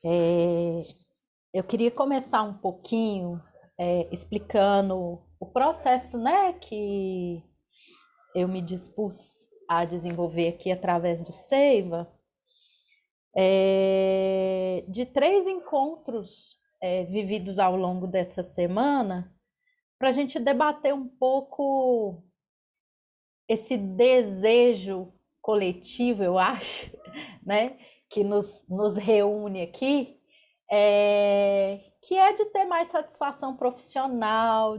É, eu queria começar um pouquinho explicando o processo, né, que eu me dispus a desenvolver aqui através do Seiva, de três encontros vividos ao longo dessa semana, para a gente debater um pouco esse desejo coletivo, eu acho, né, que nos reúne aqui, que é de ter mais satisfação profissional,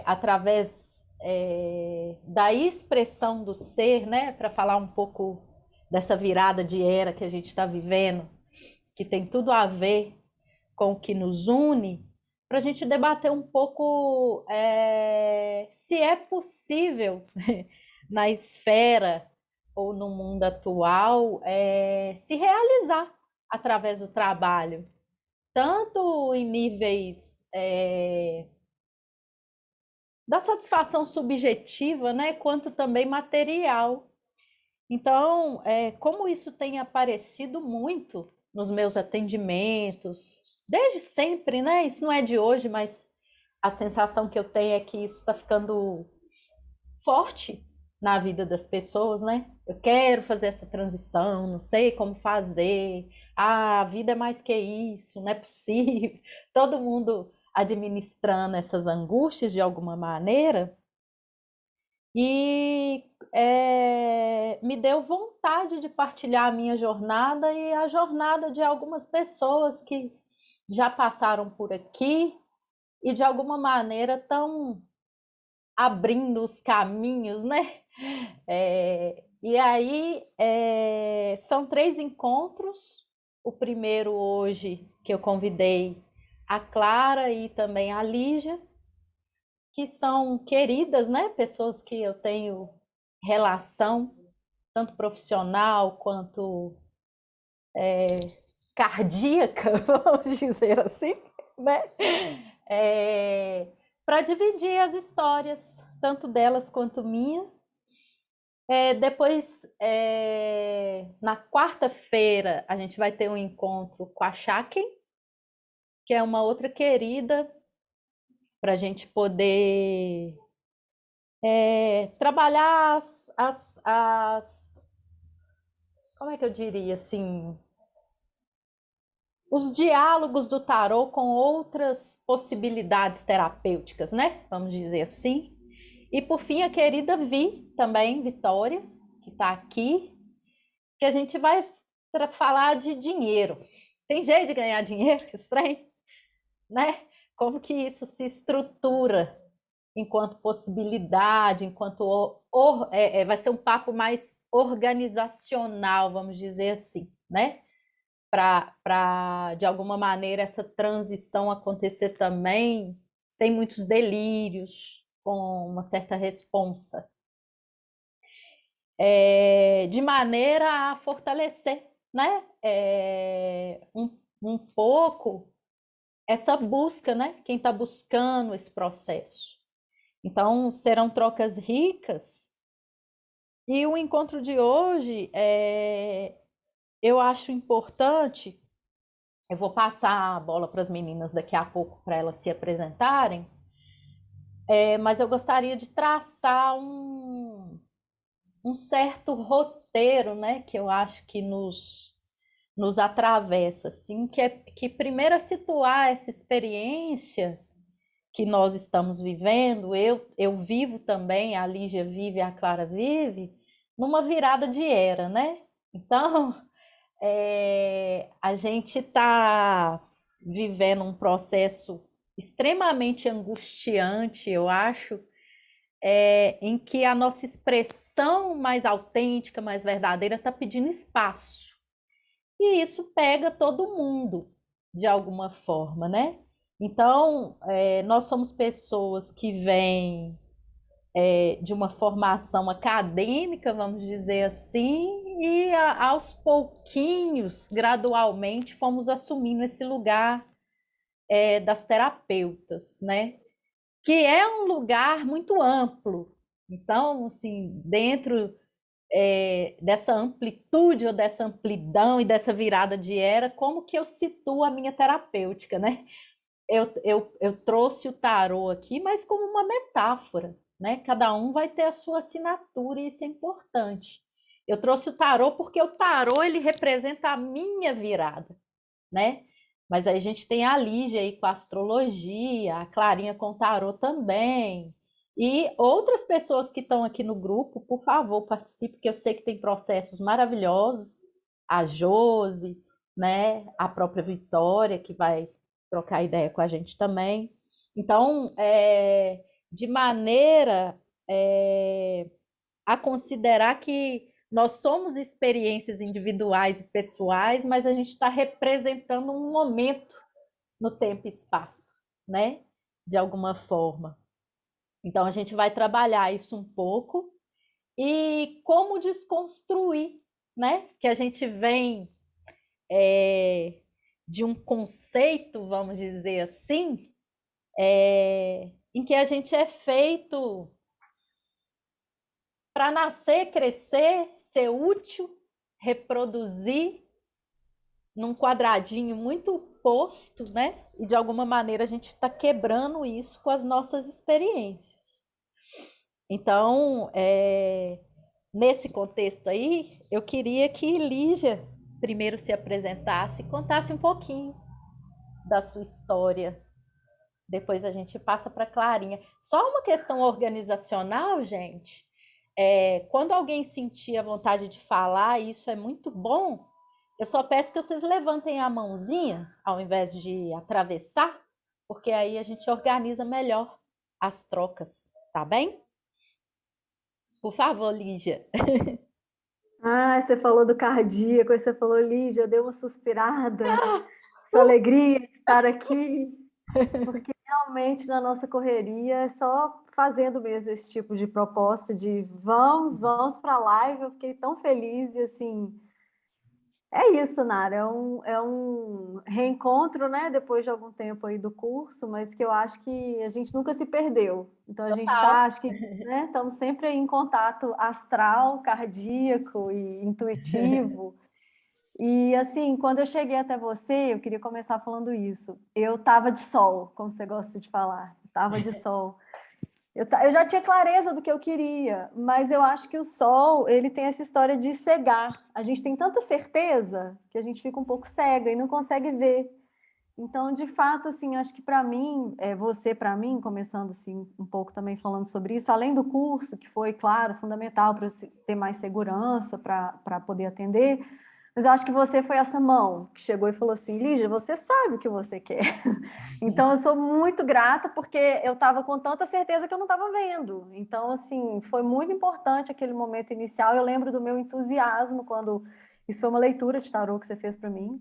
através da expressão do ser, né, para falar um pouco dessa virada de era que a gente está vivendo, que tem tudo a ver com o que nos une, para a gente debater um pouco se é possível na esfera ou no mundo atual se realizar através do trabalho, tanto em níveis da satisfação subjetiva, né, quanto também material. Então, como isso tem aparecido muito nos meus atendimentos, desde sempre, né? Isso não é de hoje, mas a sensação que eu tenho é que isso está ficando forte na vida das pessoas, né? Eu quero fazer essa transição, não sei como fazer. Ah, a vida é mais que isso, não é possível. Todo mundo administrando essas angústias de alguma maneira. E me deu vontade de partilhar a minha jornada e a jornada de algumas pessoas que já passaram por aqui e de alguma maneira estão abrindo os caminhos, né? E aí são três encontros. O primeiro hoje que eu convidei a Clara e também a Lígia, que são queridas, né? Pessoas que eu tenho relação, tanto profissional quanto cardíaca, vamos dizer assim, né? Para dividir as histórias, tanto delas quanto minha. Depois, na quarta-feira, a gente vai ter um encontro com a Shaken, que é uma outra querida, para a gente poder trabalhar como é que eu diria assim, os diálogos do tarô com outras possibilidades terapêuticas, né? Vamos dizer assim. E por fim, a querida Vi, também, Vitória, que está aqui, que a gente vai falar de dinheiro. Tem jeito de ganhar dinheiro, estranho, né? Como que isso se estrutura enquanto possibilidade, enquanto vai ser um papo mais organizacional, vamos dizer assim, né? Para, de alguma maneira, essa transição acontecer também sem muitos delírios, com uma certa responsa, de maneira a fortalecer, né? Um pouco essa busca, né? Quem está buscando esse processo. Então, serão trocas ricas. E o encontro de hoje, eu acho importante. Eu vou passar a bola para as meninas daqui a pouco para elas se apresentarem, mas eu gostaria de traçar um certo roteiro, né, que eu acho que nos atravessa, assim, que primeiro é situar essa experiência que nós estamos vivendo, eu vivo também, a Lígia vive, a Clara vive, numa virada de era, né? Então, a gente está vivendo um processo extremamente angustiante, eu acho, em que a nossa expressão mais autêntica, mais verdadeira, está pedindo espaço. E isso pega todo mundo, de alguma forma, né? Então, nós somos pessoas que vêm de uma formação acadêmica, vamos dizer assim, e aos pouquinhos, gradualmente, fomos assumindo esse lugar das terapeutas, né? Que é um lugar muito amplo. Então, assim, dentro dessa amplitude ou dessa amplidão e dessa virada de era, como que eu situo a minha terapêutica, né? Eu trouxe o tarô aqui, mas como uma metáfora, né? Cada um vai ter a sua assinatura e isso é importante. Eu trouxe o tarô porque o tarô ele representa a minha virada, né? Mas aí a gente tem a Lígia aí com a astrologia, a Clarinha com o tarô também. E outras pessoas que estão aqui no grupo, por favor, participe, que eu sei que tem processos maravilhosos. A Josi, né? A própria Vitória, que vai trocar ideia com a gente também. Então, de maneira a considerar que nós somos experiências individuais e pessoais, mas a gente está representando um momento no tempo e espaço, né? De alguma forma. Então, a gente vai trabalhar isso um pouco e como desconstruir, né? Que a gente vem de um conceito, vamos dizer assim, em que a gente é feito para nascer, crescer, ser útil, reproduzir num quadradinho muito posto, né? E de alguma maneira a gente está quebrando isso com as nossas experiências. Então, nesse contexto aí, eu queria que Lígia primeiro se apresentasse e contasse um pouquinho da sua história. Depois a gente passa para Clarinha. Só uma questão organizacional, gente. Quando alguém sentir a vontade de falar, isso é muito bom. Eu só peço que vocês levantem a mãozinha, ao invés de atravessar, porque aí a gente organiza melhor as trocas, tá bem? Por favor, Lígia. Ah, você falou do cardíaco, aí você falou, Lígia, eu dei uma suspirada, essa alegria de estar aqui, porque realmente na nossa correria é só fazendo mesmo esse tipo de proposta de vamos para a live, eu fiquei tão feliz e assim, é isso, Nara, é um reencontro, né, depois de algum tempo aí do curso, mas que eu acho que a gente nunca se perdeu. Então a gente está, Total. acho que, né, estamos sempre em contato astral, cardíaco e intuitivo. E assim, quando eu cheguei até você, eu queria começar falando isso. Eu estava de sol, como você gosta de falar, estava de sol. Eu já tinha clareza do que eu queria, mas eu acho que o sol, ele tem essa história de cegar. A gente tem tanta certeza que a gente fica um pouco cega e não consegue ver. Então, de fato, assim, acho que para mim, você para mim, começando assim um pouco também falando sobre isso, além do curso, que foi, claro, fundamental para eu ter mais segurança para poder atender, mas eu acho que você foi essa mão que chegou e falou assim, Lígia, você sabe o que você quer. Então, eu sou muito grata porque eu estava com tanta certeza que eu não estava vendo. Então, assim, foi muito importante aquele momento inicial. Eu lembro do meu entusiasmo quando isso foi uma leitura de tarô que você fez para mim,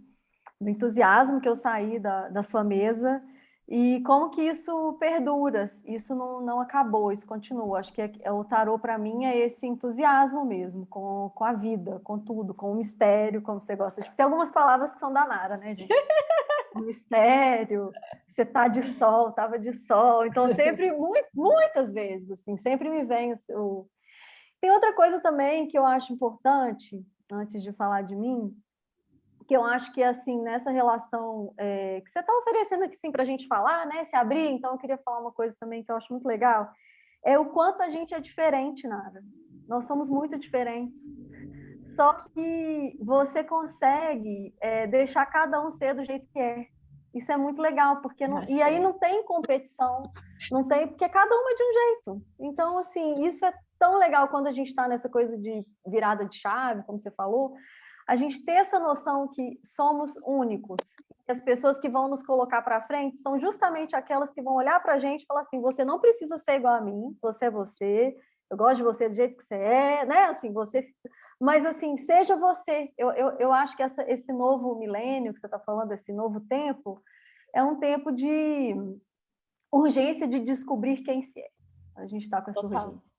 do entusiasmo que eu saí da sua mesa e como que isso perdura. Isso não acabou, isso continua. Acho que o tarô para mim é esse entusiasmo mesmo, com a vida, com tudo, com o mistério, como você gosta de. Tem algumas palavras que são da Nara, né, gente? Mistério, você tá de sol, tava de sol. Então, sempre, muitas vezes, assim, sempre me vem o seu. Tem outra coisa também que eu acho importante, antes de falar de mim, que eu acho que, assim, nessa relação que você está oferecendo aqui, sim, para a gente falar, né, se abrir, então eu queria falar uma coisa também que eu acho muito legal, é o quanto a gente é diferente, Nara. Nós somos muito diferentes. Só que você consegue deixar cada um ser do jeito que é. Isso é muito legal, porque não, e aí Achei. não tem competição, não tem, porque cada um é de um jeito. Então, assim, isso é tão legal quando a gente está nessa coisa de virada de chave, como você falou, a gente ter essa noção que somos únicos. E as pessoas que vão nos colocar para frente são justamente aquelas que vão olhar para a gente e falar assim: você não precisa ser igual a mim, você é você, eu gosto de você do jeito que você é, né? Assim, você. Mas, assim, seja você. Eu acho que esse novo milênio que você está falando, esse novo tempo, é um tempo de urgência de descobrir quem se é. A gente está com essa Total, urgência.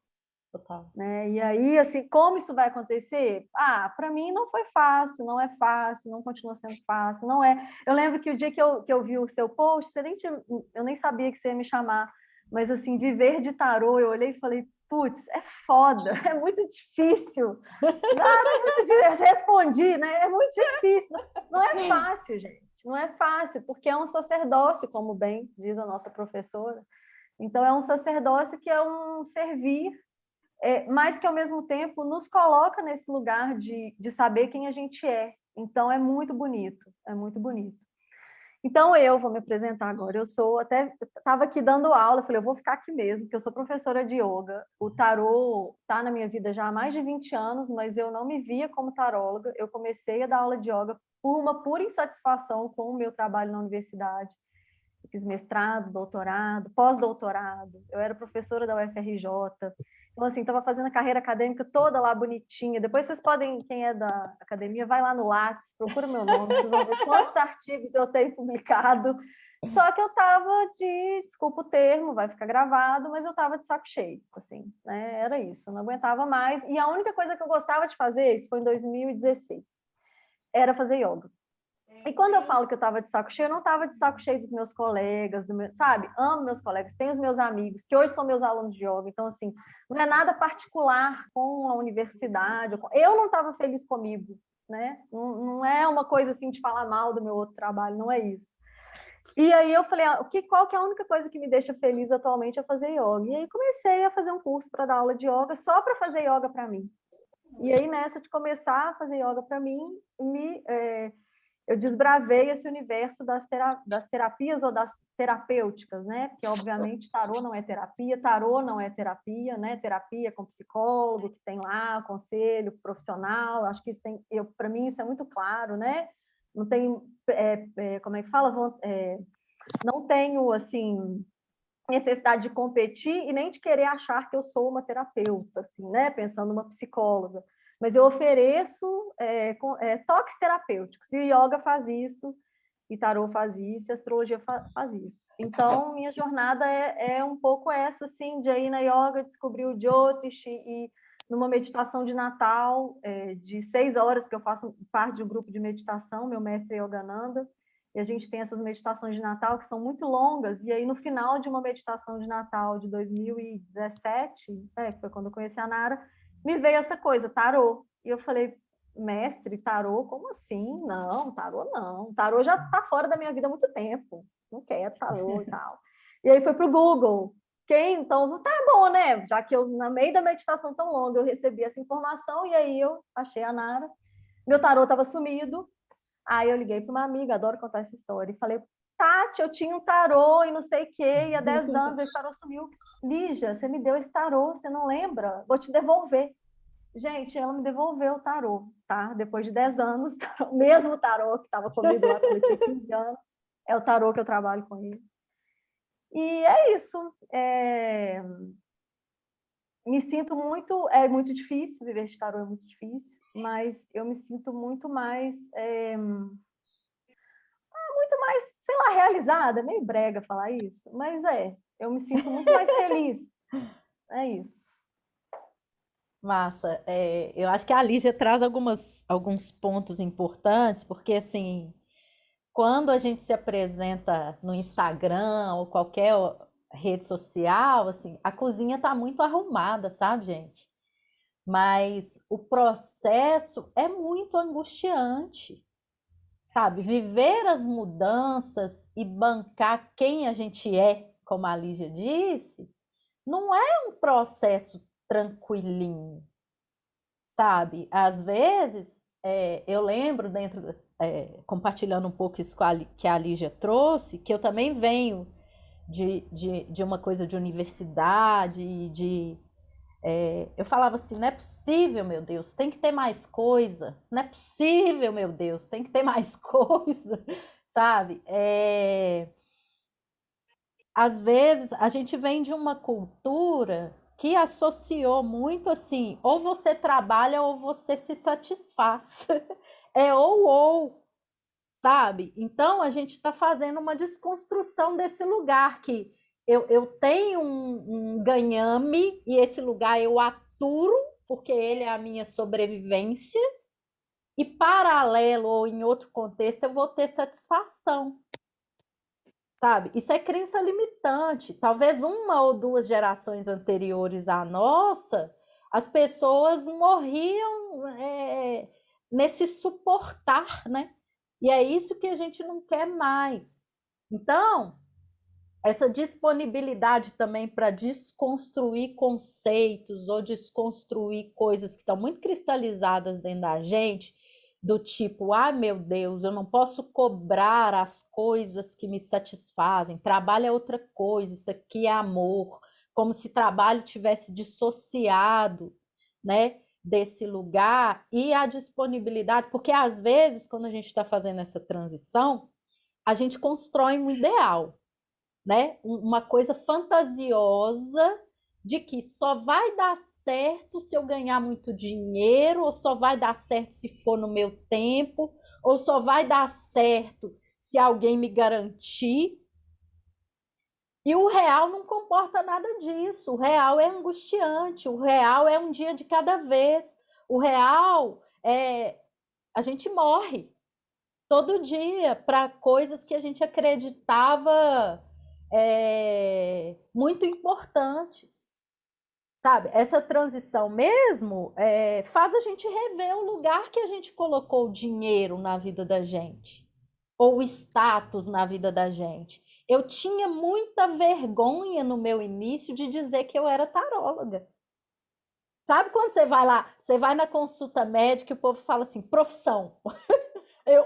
total. Né? E aí, assim, como isso vai acontecer? Ah, para mim não foi fácil, não é fácil, não continua sendo fácil, não é. Eu lembro que o dia que eu vi o seu post, eu nem sabia que você ia me chamar, mas assim, viver de tarô, eu olhei e falei, putz, é foda, é muito difícil. Não é muito difícil, eu respondi, né? É muito difícil. Não é fácil, gente. Não é fácil, porque é um sacerdócio, como bem diz a nossa professora. Então, é um sacerdócio que é um servir, mas que, ao mesmo tempo, nos coloca nesse lugar de saber quem a gente é. Então, é muito bonito, é muito bonito. Então, eu vou me apresentar agora. Eu estava aqui dando aula, falei, eu vou ficar aqui mesmo, porque eu sou professora de yoga. O tarô está na minha vida já há mais de 20 anos, mas eu não me via como taróloga. Eu comecei a dar aula de yoga por uma pura insatisfação com o meu trabalho na universidade. Eu fiz mestrado, doutorado, pós-doutorado. Eu era professora da UFRJ. Então, assim, estava fazendo a carreira acadêmica toda lá bonitinha. Depois vocês podem, quem é da academia, vai lá no Lattes, procura meu nome, vocês vão ver quantos artigos eu tenho publicado. Só que eu estava desculpa o termo, vai ficar gravado, mas eu estava de saco cheio, assim, né? Era isso, eu não aguentava mais. E a única coisa que eu gostava de fazer, isso foi em 2016, era fazer yoga. E quando eu falo que eu estava de saco cheio, eu não estava de saco cheio dos meus colegas, sabe? Amo meus colegas, tenho os meus amigos, que hoje são meus alunos de yoga. Então, assim, não é nada particular com a universidade. Eu não estava feliz comigo, né? Não é uma coisa assim de falar mal do meu outro trabalho, não é isso. E aí eu falei, qual que é a única coisa que me deixa feliz atualmente é fazer yoga. E aí comecei a fazer um curso para dar aula de yoga, só para fazer yoga para mim. E aí, nessa de começar a fazer yoga para mim, eu desbravei esse universo das terapias ou das terapêuticas, né? Porque, obviamente, tarô não é terapia, né? Terapia com psicólogo, que tem lá conselho profissional, acho que isso para mim isso é muito claro, né? Não tem, como é que fala? Não tenho, assim, necessidade de competir e nem de querer achar que eu sou uma terapeuta, assim, né? Pensando numa psicóloga. Mas eu ofereço toques terapêuticos. E o yoga faz isso, e tarô faz isso, e a astrologia faz isso. Então, minha jornada é um pouco essa, assim, de ir na yoga, descobrir o Jyotish e numa meditação de Natal, de 6 horas, porque eu faço parte de um grupo de meditação, meu mestre é Yogananda, e a gente tem essas meditações de Natal que são muito longas, e aí no final de uma meditação de Natal de 2017, que foi quando eu conheci a Nara, me veio essa coisa, tarô. E eu falei, mestre, tarô, como assim? Não, tarô não. Tarô já está fora da minha vida há muito tempo. Não quero tarô e tal. E aí foi para o Google. Então, tá bom, né? Já que eu, no meio da meditação tão longa, eu recebi essa informação, e aí eu achei a Nara. Meu tarô estava sumido. Aí eu liguei para uma amiga, adoro contar essa história, e falei, Tati, eu tinha um tarô e não sei o quê, e há 10 anos esse tarô sumiu. Lígia, você me deu esse tarô, você não lembra? Vou te devolver. Gente, ela me devolveu o tarô, tá? Depois de 10 anos, o mesmo tarô que estava comigo lá quando eu tinha 15 anos, é o tarô que eu trabalho com ele. E é isso. Me sinto muito... É muito difícil, viver de tarô é muito difícil, mas eu me sinto muito mais... muito mais, sei lá, realizada, meio brega falar isso, mas eu me sinto muito mais feliz. É isso. Massa. Eu acho que a Lígia traz alguns pontos importantes, porque assim, quando a gente se apresenta no Instagram ou qualquer rede social, assim, a cozinha tá muito arrumada, sabe, gente? Mas o processo é muito angustiante, sabe? Viver as mudanças e bancar quem a gente é, como a Lígia disse, não é um processo tranquilinho, sabe? Às vezes, eu lembro compartilhando um pouco isso que a Lígia trouxe, que eu também venho de uma coisa de universidade, eu falava assim, não é possível, meu Deus, tem que ter mais coisa, não é possível, meu Deus, tem que ter mais coisa, sabe? Às vezes a gente vem de uma cultura que associou muito assim, ou você trabalha ou você se satisfaz. É ou, sabe? Então a gente está fazendo uma desconstrução desse lugar que eu tenho um ganhame e esse lugar eu aturo porque ele é a minha sobrevivência e paralelo ou em outro contexto eu vou ter satisfação. sabe? Isso é crença limitante. Talvez uma ou duas gerações anteriores à nossa, as pessoas morriam nesse suportar, né? E é isso que a gente não quer mais. Então, essa disponibilidade também para desconstruir conceitos ou desconstruir coisas que estão muito cristalizadas dentro da gente, do tipo, ah, meu Deus, eu não posso cobrar as coisas que me satisfazem, trabalho é outra coisa, isso aqui é amor, como se trabalho tivesse dissociado, né, desse lugar, e a disponibilidade, porque às vezes, quando a gente está fazendo essa transição, a gente constrói um ideal, né? Uma coisa fantasiosa de que só vai dar certo se eu ganhar muito dinheiro, ou só vai dar certo se for no meu tempo, ou só vai dar certo se alguém me garantir. E o real não comporta nada disso. O real é angustiante, o real é um dia de cada vez. O real é a gente morre todo dia para coisas que a gente acreditava muito importantes, sabe? Essa transição mesmo faz a gente rever o lugar que a gente colocou o dinheiro na vida da gente, ou o status na vida da gente. Eu tinha muita vergonha no meu início de dizer que eu era taróloga. Sabe quando você vai lá, você vai na consulta médica e o povo fala assim, profissão. Eu,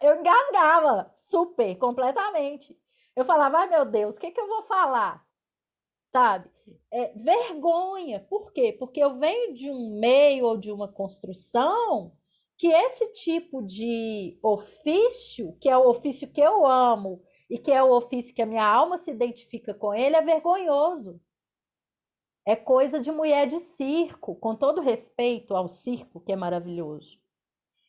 eu engasgava, super, completamente. Eu falava, ai meu Deus, o que que eu vou falar? Sabe? Vergonha. Por quê? Porque eu venho de um meio ou de uma construção que esse tipo de ofício, que é o ofício que eu amo e que é o ofício que a minha alma se identifica com ele, é vergonhoso. É coisa de mulher de circo, com todo respeito ao circo, que é maravilhoso.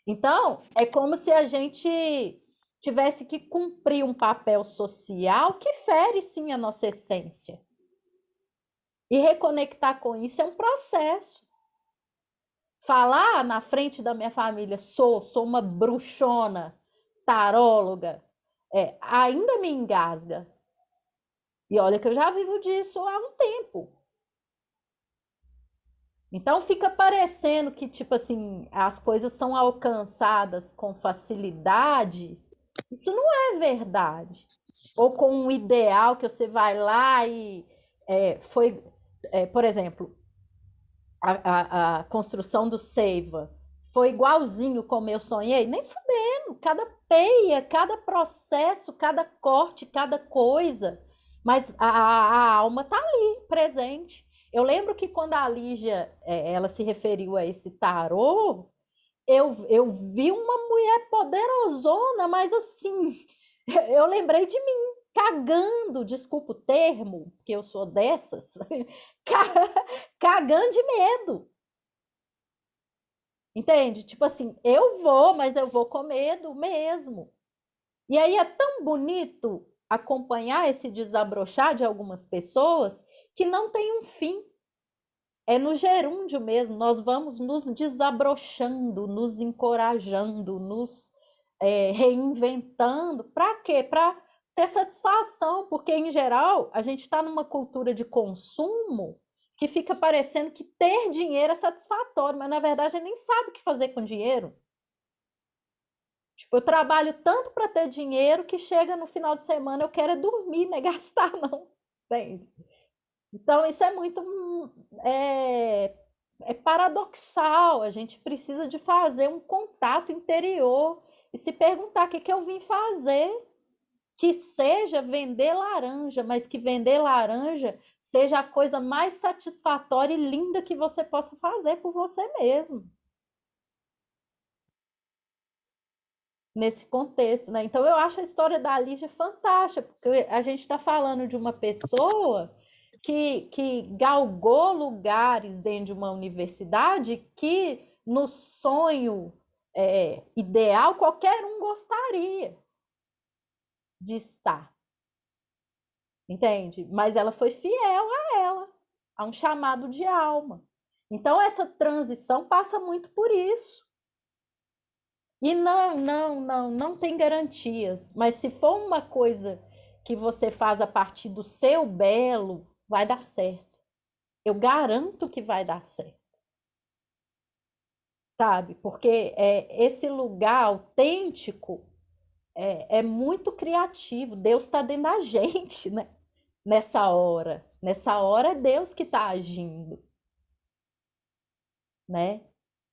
Então, é como se a gente tivesse que cumprir um papel social que fere sim a nossa essência. E reconectar com isso é um processo. Falar na frente da minha família, sou uma bruxona, taróloga, ainda me engasga. E olha que eu já vivo disso há um tempo. Então fica parecendo que, tipo assim, as coisas são alcançadas com facilidade. Isso não é verdade. Ou com um ideal que você vai lá e por exemplo, a construção do Seiva foi igualzinho como eu sonhei? Nem fudendo. Cada peia, cada processo, cada corte, cada coisa. Mas a alma está ali, presente. Eu lembro que quando a Lígia ela se referiu a esse tarô, eu vi uma mulher poderosona, mas assim, eu lembrei de mim, cagando, desculpa o termo, que eu sou dessas, cagando de medo. Entende? Tipo assim, eu vou, mas eu vou com medo mesmo. E aí é tão bonito acompanhar esse desabrochar de algumas pessoas que não tem um fim. É no gerúndio mesmo, nós vamos nos desabrochando, nos encorajando, nos reinventando. Para quê? Para ter satisfação, porque em geral a gente está numa cultura de consumo que fica parecendo que ter dinheiro é satisfatório, mas na verdade a gente nem sabe o que fazer com dinheiro. Tipo, eu trabalho tanto para ter dinheiro que chega no final de semana eu quero é dormir, não é gastar, não. Entende? Então, isso é muito é, paradoxal. A gente precisa de fazer um contato interior e se perguntar o que, que eu vim fazer, que seja vender laranja, mas que vender laranja seja a coisa mais satisfatória e linda que você possa fazer por você mesmo. Nesse contexto, né? Então eu acho a história da Lígia fantástica, porque a gente está falando de uma pessoa que galgou lugares dentro de uma universidade que no sonho ideal qualquer um gostaria de estar, entende? Mas ela foi fiel a ela, a um chamado de alma. Então essa transição passa muito por isso. E não tem garantias. Mas se for uma coisa que você faz a partir do seu belo, vai dar certo. Eu garanto que vai dar certo, sabe? Porque esse lugar autêntico é muito criativo. Deus está dentro da gente, né? Nessa hora. Nessa hora é Deus que está agindo, né?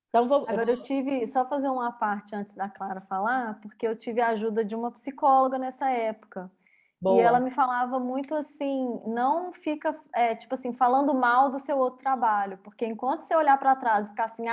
Então, Agora eu tive, só fazer uma parte antes da Clara falar, porque eu tive a ajuda de uma psicóloga nessa época. E ela boa. me falava muito assim, não fica, tipo assim, falando mal do seu outro trabalho, porque enquanto você olhar para trás e ficar assim,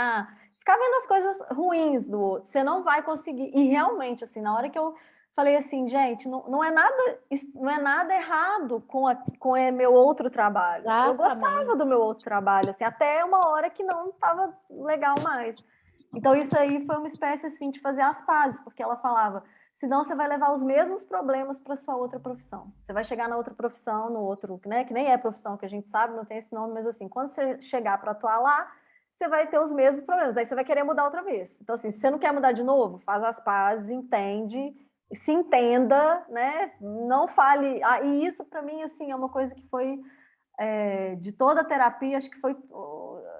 ficar vendo as coisas ruins do outro, você não vai conseguir. E realmente, assim, na hora que eu falei assim, gente, não é nada errado com meu outro trabalho. Eu gostava Exatamente. do meu outro trabalho, assim, até uma hora que não estava legal mais. Então isso aí foi uma espécie assim de fazer as pazes, porque ela falava, senão você vai levar os mesmos problemas para sua outra profissão. Você vai chegar na outra profissão, no outro, né, que nem é profissão que a gente sabe, não tem esse nome, mas assim, quando você chegar para atuar lá, você vai ter os mesmos problemas. Aí você vai querer mudar outra vez. Então assim, se você não quer mudar de novo, faz as pazes, entende, se entenda, né? Não fale. E isso para mim assim é uma coisa que foi de toda a terapia, acho que foi,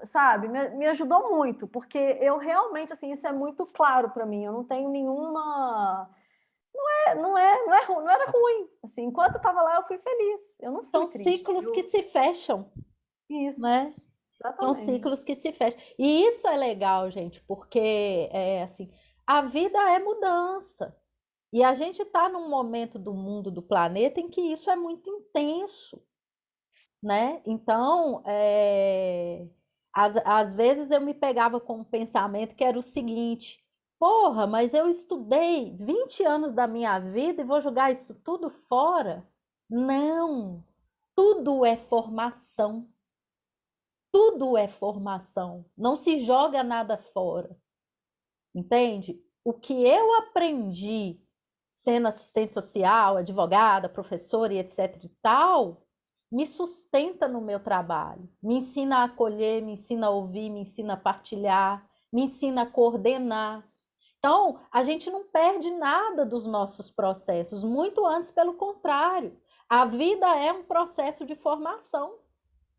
sabe, me ajudou muito, porque eu realmente, assim, isso é muito claro para mim, eu não tenho nenhuma, não era ruim, assim, enquanto eu estava lá eu fui feliz, eu não fui São triste. ciclos que se fecham, Isso, né? São exatamente. ciclos que se fecham. E isso é legal, gente, porque assim, a vida é mudança. E a gente está num momento do mundo, do planeta, em que isso é muito intenso, né? Então, às vezes eu me pegava com um pensamento que era o seguinte: porra, mas eu estudei 20 anos da minha vida e vou jogar isso tudo fora? Não, tudo é formação. Tudo é formação. Não se joga nada fora, entende? O que eu aprendi sendo assistente social, advogada, professora e etc e tal, me sustenta no meu trabalho, me ensina a acolher, me ensina a ouvir, me ensina a partilhar, me ensina a coordenar. Então, a gente não perde nada dos nossos processos, muito antes, pelo contrário. A vida é um processo de formação,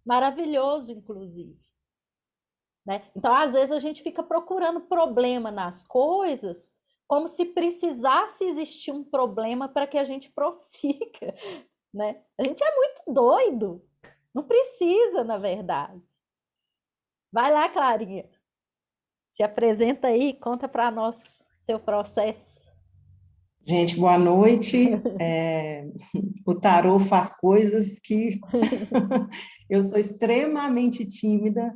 maravilhoso, inclusive. Né? Então, às vezes, a gente fica procurando problema nas coisas, como se precisasse existir um problema para que a gente prossiga. Né? A gente é muito doido. Não precisa, na verdade. Vai lá, Clarinha. Se apresenta aí, conta para nós seu processo. Gente, boa noite. O tarô faz coisas que eu sou extremamente tímida,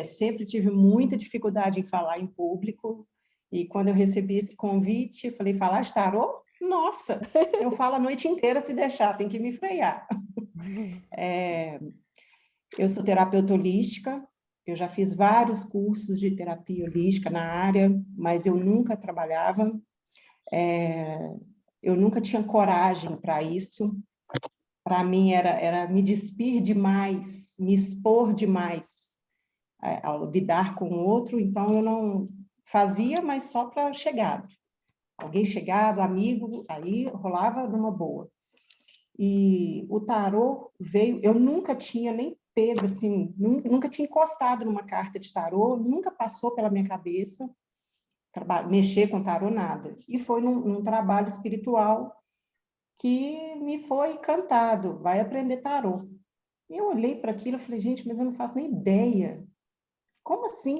sempre tive muita dificuldade em falar em público, e quando eu recebi esse convite, eu falei, falar de tarô? Nossa, eu falo a noite inteira se deixar, tem que me frear. Eu sou terapeuta holística, eu já fiz vários cursos de terapia holística na área, mas eu nunca trabalhava, eu nunca tinha coragem para isso. Para mim era me despir demais, me expor demais ao lidar com o outro, então eu não fazia, mas só para chegado. Alguém chegado, amigo, aí rolava numa boa. E o tarô veio, eu nunca tinha nem pego, assim, nunca tinha encostado numa carta de tarô, nunca passou pela minha cabeça mexer com tarô, nada. E foi num trabalho espiritual que me foi cantado, vai aprender tarô. Eu olhei para aquilo e falei, gente, mas eu não faço nem ideia. Como assim?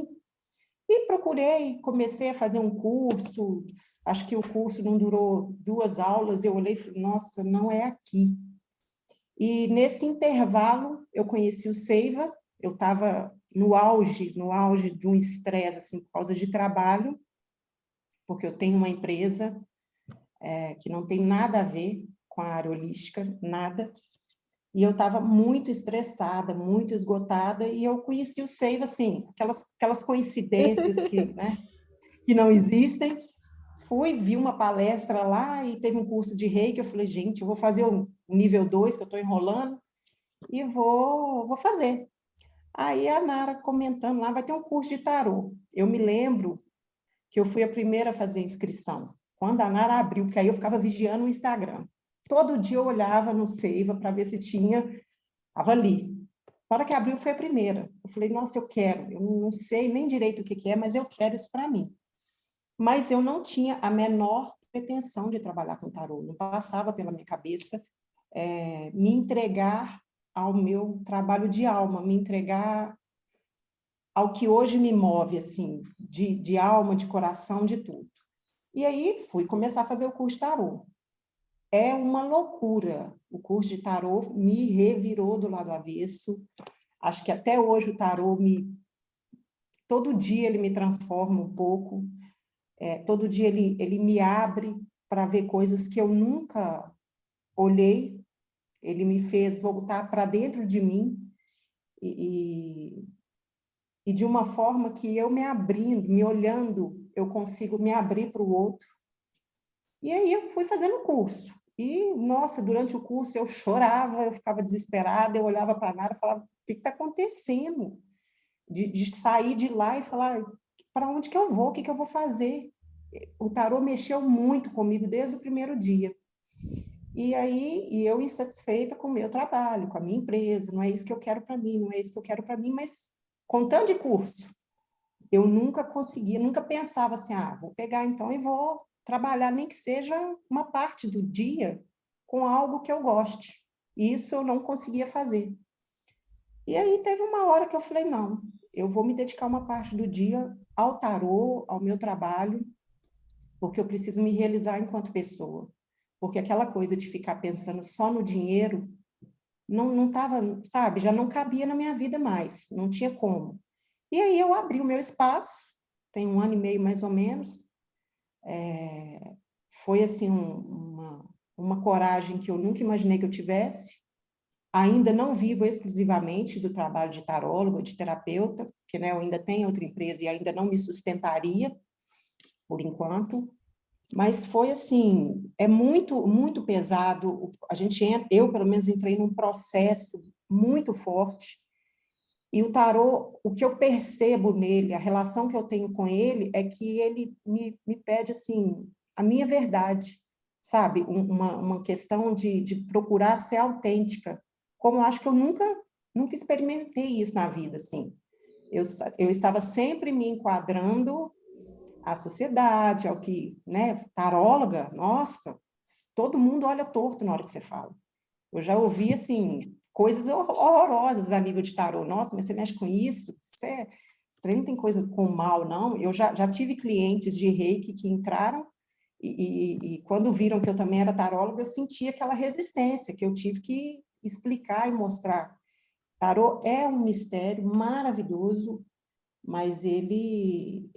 E procurei, comecei a fazer um curso, acho que o curso não durou 2 aulas, eu olhei e falei, nossa, não é aqui. E nesse intervalo, eu conheci o Seiva, eu estava no auge de um estresse, assim, por causa de trabalho, porque eu tenho uma empresa que não tem nada a ver com a área holística, nada. E eu estava muito estressada, muito esgotada, e eu conheci o Seiva, assim, aquelas coincidências que, né, que não existem. Fui, vi uma palestra lá e teve um curso de reiki, eu falei, gente, eu vou fazer o nível 2 que eu estou enrolando, e vou fazer. Aí a Nara comentando lá, vai ter um curso de tarô. Eu me lembro que eu fui a primeira a fazer a inscrição. Quando a Nara abriu, porque aí eu ficava vigiando o Instagram. Todo dia eu olhava no Seiva para ver se tinha, estava ali. Na hora que abriu, foi a primeira. Eu falei, nossa, eu quero. Eu não sei nem direito o que é, mas eu quero isso para mim. Mas eu não tinha a menor pretensão de trabalhar com tarô. Não passava pela minha cabeça me entregar ao meu trabalho de alma, me entregar ao que hoje me move, assim, de alma, de coração, de tudo. E aí fui começar a fazer o curso de tarô. É uma loucura. O curso de tarô me revirou do lado avesso. Acho que até hoje o tarô todo dia ele me transforma um pouco. Todo dia ele me abre para ver coisas que eu nunca olhei. Ele me fez voltar para dentro de mim e, e de uma forma que eu me abrindo, me olhando, eu consigo me abrir para o outro. E aí eu fui fazendo o curso. E, nossa, durante o curso eu chorava, eu ficava desesperada, eu olhava para a Nara e falava, o que está acontecendo? De sair de lá e falar, para onde que eu vou? O que eu vou fazer? O tarô mexeu muito comigo desde o primeiro dia. E aí, eu insatisfeita com o meu trabalho, com a minha empresa, não é isso que eu quero para mim, não é isso que eu quero para mim, mas com tanto de curso, eu nunca conseguia, nunca pensava assim, vou pegar então e vou trabalhar, nem que seja uma parte do dia, com algo que eu goste. Isso eu não conseguia fazer. E aí teve uma hora que eu falei, não, eu vou me dedicar uma parte do dia ao tarô, ao meu trabalho, porque eu preciso me realizar enquanto pessoa. Porque aquela coisa de ficar pensando só no dinheiro não estava, sabe, já não cabia na minha vida mais, não tinha como. E aí eu abri o meu espaço, tem 1 ano e meio mais ou menos. Foi assim uma coragem que eu nunca imaginei que eu tivesse. Ainda não vivo exclusivamente do trabalho de taróloga, de terapeuta, porque né, eu ainda tenho outra empresa e ainda não me sustentaria por enquanto. Mas foi assim, é muito, muito pesado. Eu pelo menos entrei num processo muito forte. E o tarô, o que eu percebo nele, a relação que eu tenho com ele, é que ele me pede assim, a minha verdade, sabe? Uma questão de procurar ser autêntica, como eu acho que eu nunca experimentei isso na vida, assim. Eu estava sempre me enquadrando à sociedade, ao que, né, taróloga, nossa, todo mundo olha torto na hora que você fala. Eu já ouvi, assim, coisas horrorosas a nível de tarô. Nossa, mas você mexe com isso? Você não tem coisa com mal, não? Eu já tive clientes de reiki que entraram e quando viram que eu também era taróloga, eu senti aquela resistência que eu tive que explicar e mostrar. Tarô é um mistério maravilhoso, mas ele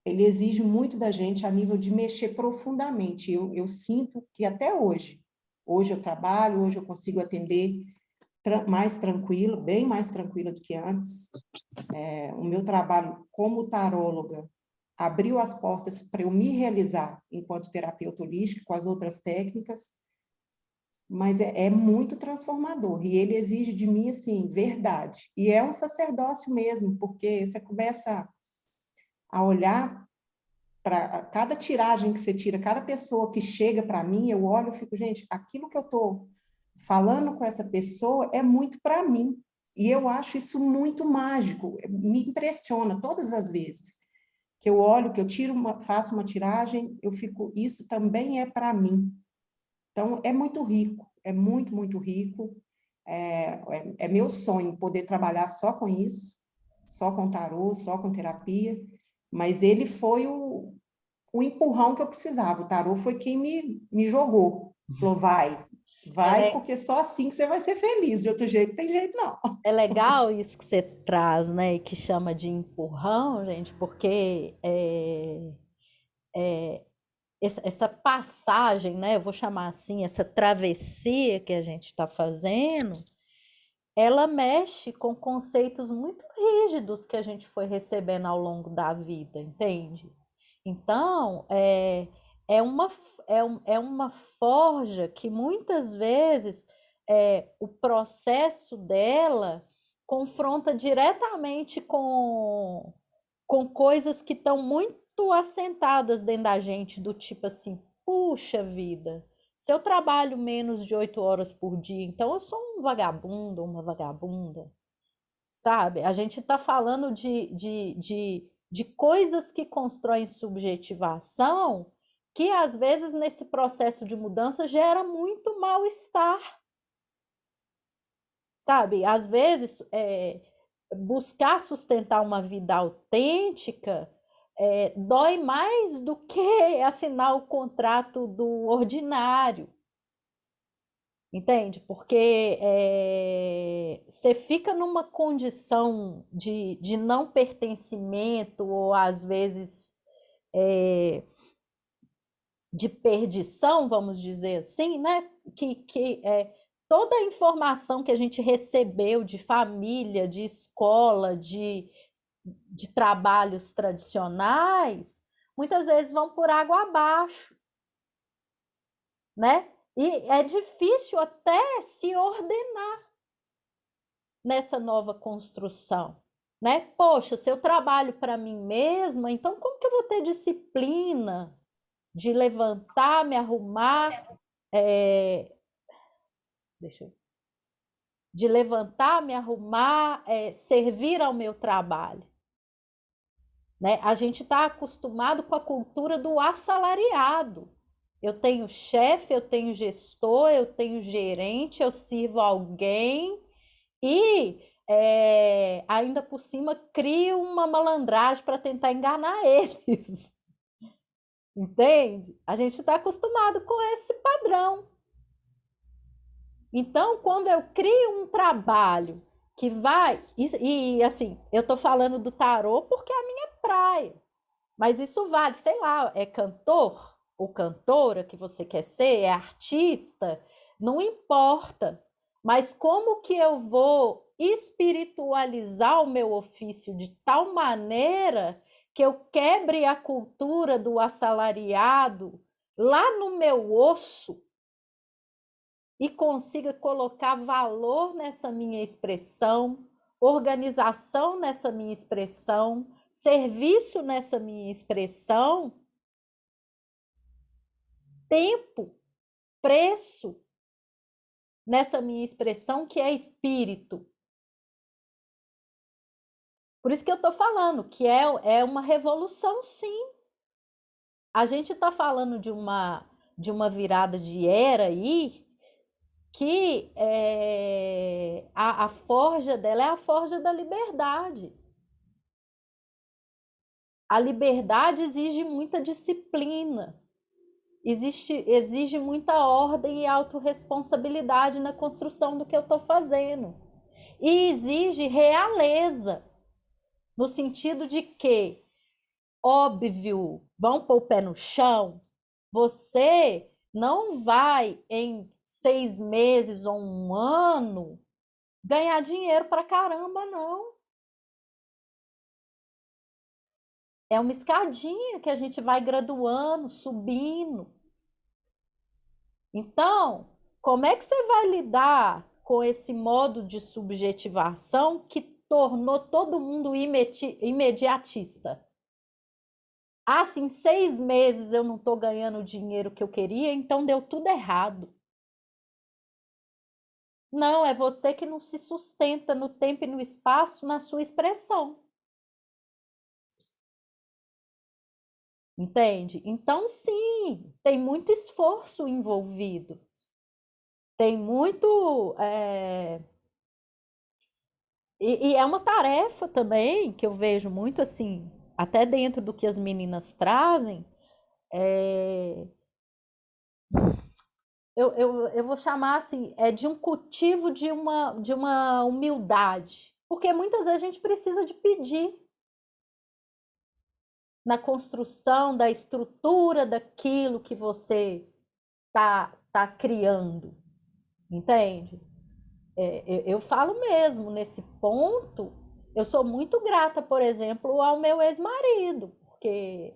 exige muito da gente a nível de mexer profundamente. Eu sinto que até hoje eu trabalho, hoje eu consigo atender mais tranquilo, bem mais tranquila do que antes. O meu trabalho como taróloga abriu as portas para eu me realizar enquanto terapeuta holística com as outras técnicas, mas é muito transformador e ele exige de mim assim verdade. E é um sacerdócio mesmo, porque você começa a olhar para cada tiragem que você tira, cada pessoa que chega para mim, eu olho e fico, gente, aquilo que eu estou falando com essa pessoa é muito para mim. E eu acho isso muito mágico, me impressiona todas as vezes que eu olho, que eu faço uma tiragem, eu fico, isso também é para mim. Então, é muito rico, é muito, muito rico. É meu sonho poder trabalhar só com isso, só com tarô, só com terapia, mas ele foi o empurrão que eu precisava. O tarô foi quem me jogou. Falou, vai, É, porque só assim que você vai ser feliz. De outro jeito, tem jeito não. é legal isso que você traz, né? E que chama de empurrão, gente, porque essa passagem, né? Eu vou chamar assim, essa travessia que a gente está fazendo, ela mexe com conceitos muito rígidos que a gente foi recebendo ao longo da vida, entende? Então, é uma, é uma forja que muitas vezes o processo dela confronta diretamente com coisas que estão muito muito assentadas dentro da gente, do tipo assim, puxa vida, se eu trabalho menos de 8 horas por dia, então eu sou um vagabundo, uma vagabunda, sabe? A gente está falando de coisas que constroem subjetivação, que às vezes nesse processo de mudança gera muito mal-estar, sabe? Às vezes, buscar sustentar uma vida autêntica dói mais do que assinar o contrato do ordinário, entende? Porque você fica numa condição de não pertencimento, ou às vezes de perdição, vamos dizer assim, né? Que toda a informação que a gente recebeu de família, de escola, de trabalhos tradicionais, muitas vezes vão por água abaixo, né? E é difícil até se ordenar nessa nova construção, né? Poxa, se eu trabalho para mim mesma, então como que eu vou ter disciplina de levantar, me arrumar, deixa eu, de levantar, me arrumar, servir ao meu trabalho, né? A gente está acostumado com a cultura do assalariado. Eu tenho chefe, eu tenho gestor, eu tenho gerente, eu sirvo alguém e ainda por cima crio uma malandragem para tentar enganar eles. Entende? A gente está acostumado com esse padrão. Então, quando eu crio um trabalho que vai. E assim, eu estou falando do tarô porque é a minha praia. Mas isso vale, sei lá, é cantor ou cantora que você quer ser, é artista, não importa. Mas como que eu vou espiritualizar o meu ofício de tal maneira que eu quebre a cultura do assalariado lá no meu osso e consiga colocar valor nessa minha expressão, organização nessa minha expressão, serviço nessa minha expressão, tempo, preço nessa minha expressão, que é espírito. Por isso que eu estou falando que é uma revolução, sim. A gente está falando de uma virada de era aí, que a forja dela é a forja da liberdade. A liberdade exige muita disciplina, exige muita ordem e autorresponsabilidade na construção do que eu estou fazendo. E exige realeza, no sentido de que, óbvio, vão pôr o pé no chão, você não vai em 6 meses ou um ano ganhar dinheiro pra caramba, não. É uma escadinha que a gente vai graduando, subindo. Então, como é que você vai lidar com esse modo de subjetivação que tornou todo mundo imediatista? Ah, se em 6 meses eu não estou ganhando o dinheiro que eu queria, então deu tudo errado. Não, é você que não se sustenta no tempo e no espaço na sua expressão. Entende? Então, sim, tem muito esforço envolvido. Tem muito. E é uma tarefa também que eu vejo muito assim, até dentro do que as meninas trazem. Eu vou chamar assim, de um cultivo de uma humildade. Porque muitas vezes a gente precisa de pedir na construção da estrutura daquilo que você tá criando, entende? Eu falo mesmo, nesse ponto, eu sou muito grata, por exemplo, ao meu ex-marido, porque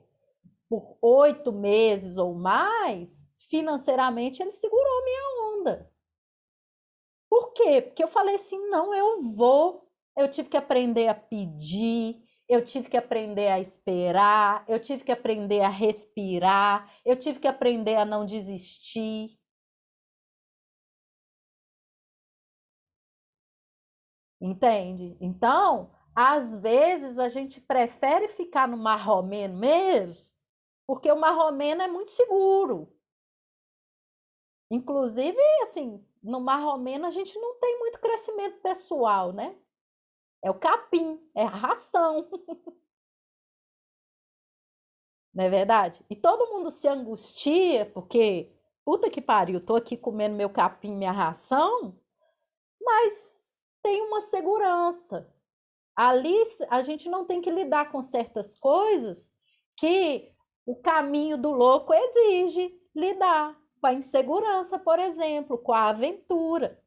por 8 meses ou mais, financeiramente, ele segurou minha onda. Por quê? Porque eu falei assim, não, eu vou. Eu tive que aprender a pedir, eu tive que aprender a esperar, eu tive que aprender a respirar, eu tive que aprender a não desistir. Entende? Então, às vezes a gente prefere ficar no marromeno mesmo, porque o marromeno é muito seguro. Inclusive, assim, no marromeno a gente não tem muito crescimento pessoal, né? É o capim, é a ração, não é verdade? E todo mundo se angustia porque, puta que pariu, tô aqui comendo meu capim, minha ração, mas tem uma segurança. Ali a gente não tem que lidar com certas coisas que o caminho do louco exige lidar, com a insegurança, por exemplo, com a aventura.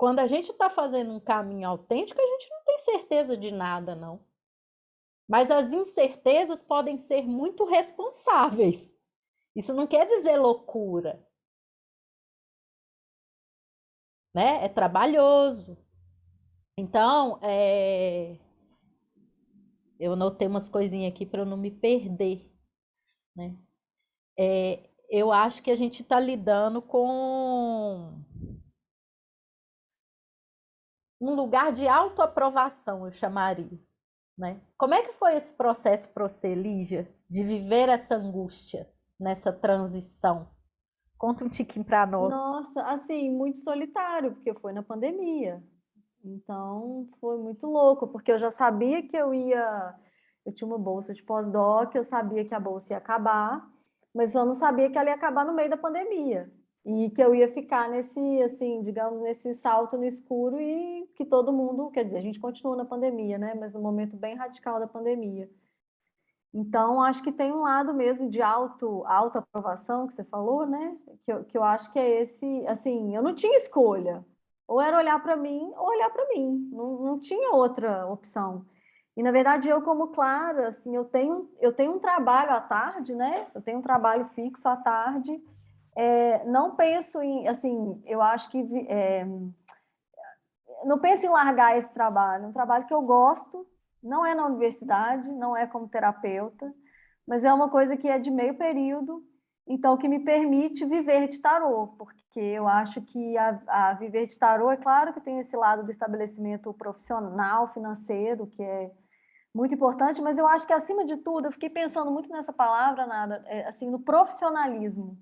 Quando a gente está fazendo um caminho autêntico, a gente não tem certeza de nada, não. Mas as incertezas podem ser muito responsáveis. Isso não quer dizer loucura, né? É trabalhoso. Então, eu anotei umas coisinhas aqui para eu não me perder, né? Eu acho que a gente está lidando com um lugar de autoaprovação, eu chamaria, né? Como é que foi esse processo para você, Lígia, de viver essa angústia nessa transição? Conta um tiquinho para nós. Nossa, assim, muito solitário, porque foi na pandemia. Então, foi muito louco, porque eu já sabia que eu tinha uma bolsa de pós-doc, eu sabia que a bolsa ia acabar, mas eu não sabia que ela ia acabar no meio da pandemia. E que eu ia ficar nesse, assim, digamos, nesse salto no escuro e que todo mundo, quer dizer, a gente continua na pandemia, né? Mas no momento bem radical da pandemia. Então, acho que tem um lado mesmo de autoaprovação que você falou, né? Que eu acho que é esse, assim, eu não tinha escolha. Ou era olhar para mim, ou olhar para mim. Não tinha outra opção. E, na verdade, eu, como Clara, assim, eu tenho um trabalho à tarde, né? Eu tenho um trabalho fixo à tarde. Não penso em, assim, eu acho que não penso em largar esse trabalho. É um trabalho que eu gosto, não é na universidade, não é como terapeuta, mas é uma coisa que é de meio período, então que me permite viver de tarô, porque eu acho que a viver de tarô, é claro que tem esse lado do estabelecimento profissional, financeiro, que é muito importante, mas eu acho que, acima de tudo, eu fiquei pensando muito nessa palavra, Nara, assim, no profissionalismo.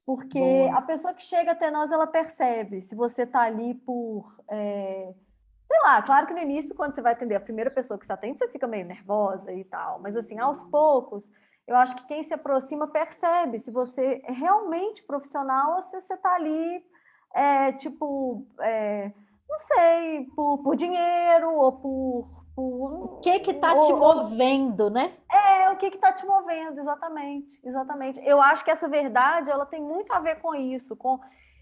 Porque Boa. a pessoa que chega até nós, ela percebe se você está ali por sei lá, claro que no início, quando você vai atender a primeira pessoa que você atende, você fica meio nervosa e tal. Mas, assim, aos poucos, eu acho que quem se aproxima percebe se você é realmente profissional ou se você está ali, tipo, não sei, por dinheiro ou O que que tá te movendo, né? o que está te movendo, exatamente, exatamente. Eu acho que essa verdade, ela tem muito a ver com isso,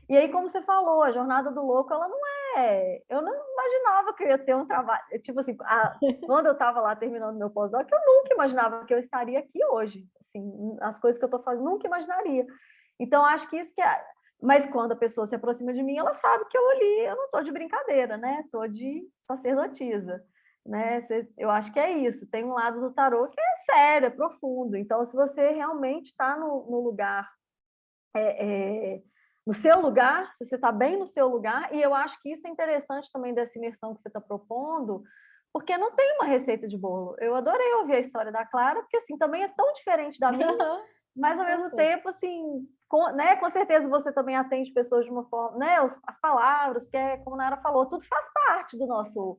e aí, como você falou, a jornada do louco, ela não é. Eu não imaginava que eu ia ter um trabalho. Tipo assim, quando eu estava lá terminando meu pós-doc, eu nunca imaginava que eu estaria aqui hoje. Assim, as coisas que eu estou fazendo, nunca imaginaria. Então, acho que isso que é. Mas quando a pessoa se aproxima de mim, ela sabe que eu ali, eu não estou de brincadeira, né? Estou de sacerdotisa. Né? Eu acho que é isso. Tem um lado do tarô que é sério, é profundo. Então, se você realmente está no lugar, no seu lugar, se você está bem no seu lugar, e eu acho que isso é interessante também dessa imersão que você está propondo, porque não tem uma receita de bolo. Eu adorei ouvir a história da Clara, porque assim também é tão diferente da minha, mas ao mesmo tempo, assim, com certeza você também atende pessoas de uma forma, né? As palavras, porque, como a Nara falou, tudo faz parte do nosso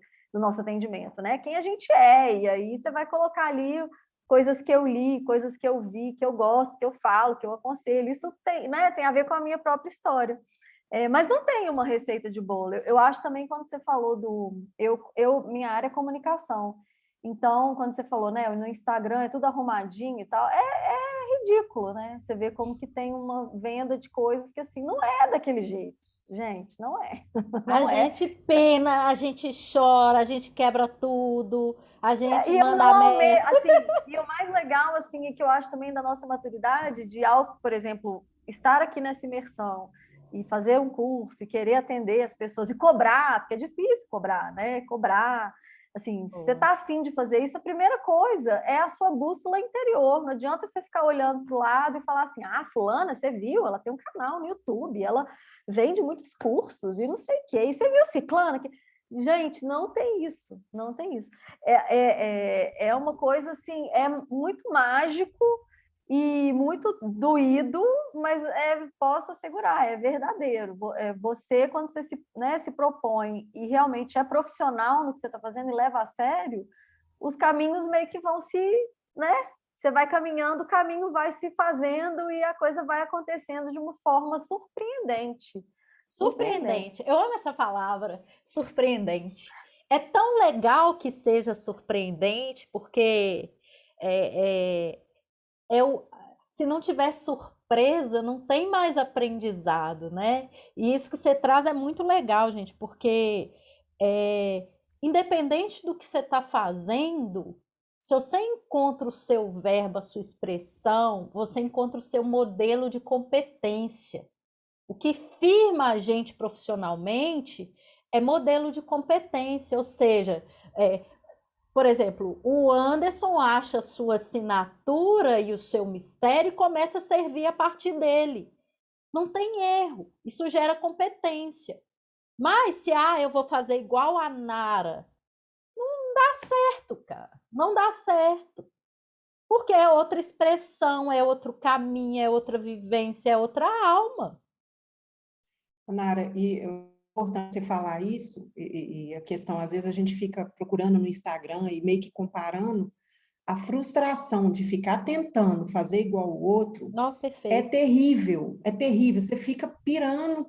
atendimento, né? Quem a gente é, e aí você vai colocar ali coisas que eu li, coisas que eu vi, que eu gosto, que eu falo, que eu aconselho. Isso tem, né, tem a ver com a minha própria história. Mas não tem uma receita de bolo. Eu acho também quando você falou minha área é comunicação. Então, quando você falou, né, no Instagram é tudo arrumadinho e tal, é ridículo, né? Você vê como que tem uma venda de coisas que assim não é daquele jeito. Gente, não é. A Não é. gente pena, a gente chora, a gente quebra tudo, a gente E eu manda não a almejo, merda. assim, e o mais legal, assim, é que eu acho também da nossa maturidade, de algo, por exemplo, estar aqui nessa imersão e fazer um curso e querer atender as pessoas e cobrar, porque é difícil cobrar, né? Cobrar. Assim, se você está afim de fazer isso, a primeira coisa é a sua bússola interior. Não adianta você ficar olhando para o lado e falar assim, ah, fulana, você viu? Ela tem um canal no YouTube, ela vende muitos cursos e não sei o quê. E você viu ciclana? Gente, não tem isso, não tem isso. É uma coisa assim, é muito mágico e muito doído, mas posso assegurar, é verdadeiro. Você, quando você se propõe e realmente é profissional no que você está fazendo e leva a sério, os caminhos meio que vão né? Você vai caminhando, o caminho vai se fazendo e a coisa vai acontecendo de uma forma surpreendente. Surpreendente. Eu amo essa palavra, surpreendente. É tão legal que seja surpreendente, porque se não tiver surpresa, não tem mais aprendizado, né? E isso que você traz é muito legal, gente, porque independente do que você está fazendo, se você encontra o seu verbo, a sua expressão, você encontra o seu modelo de competência. O que firma a gente profissionalmente é modelo de competência, ou seja, por exemplo, o Anderson acha a sua assinatura e o seu mistério e começa a servir a partir dele. Não tem erro, isso gera competência. Mas se eu vou fazer igual a Nara, não dá certo, cara. Não dá certo. Porque é outra expressão, é outro caminho, é outra vivência, é outra alma. Nara, e é importante você falar isso, e a questão, às vezes a gente fica procurando no Instagram e meio que comparando, a frustração de ficar tentando fazer igual o outro Não, perfeito. é terrível, você fica pirando,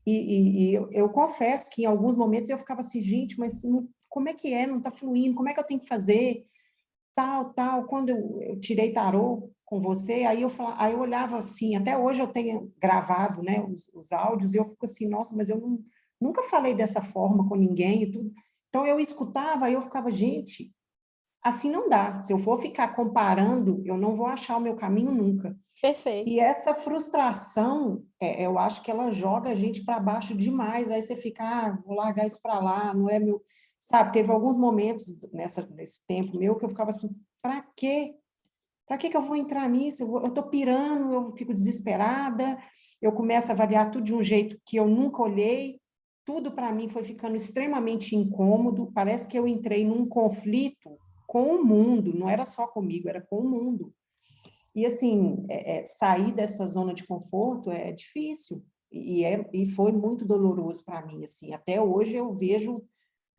e eu confesso que em alguns momentos eu ficava assim, gente, mas como é que é? Não está fluindo, como é que eu tenho que fazer? Tal, quando eu tirei tarô com você, aí eu olhava assim, até hoje eu tenho gravado, né, os áudios, e eu fico assim, nossa, mas eu nunca falei dessa forma com ninguém e tudo. Então eu escutava, aí eu ficava, gente, assim não dá. Se eu for ficar comparando, eu não vou achar o meu caminho nunca. Perfeito. E essa frustração, eu acho que ela joga a gente para baixo demais. Aí você fica, vou largar isso para lá, não é meu. Sabe, teve alguns momentos nesse tempo meu que eu ficava assim, para quê? Para que eu vou entrar nisso? Eu estou pirando, eu fico desesperada, eu começo a avaliar tudo de um jeito que eu nunca olhei, tudo para mim foi ficando extremamente incômodo, parece que eu entrei num conflito com o mundo, não era só comigo, era com o mundo. E assim, sair dessa zona de conforto é difícil, e foi muito doloroso para mim, assim, até hoje eu vejo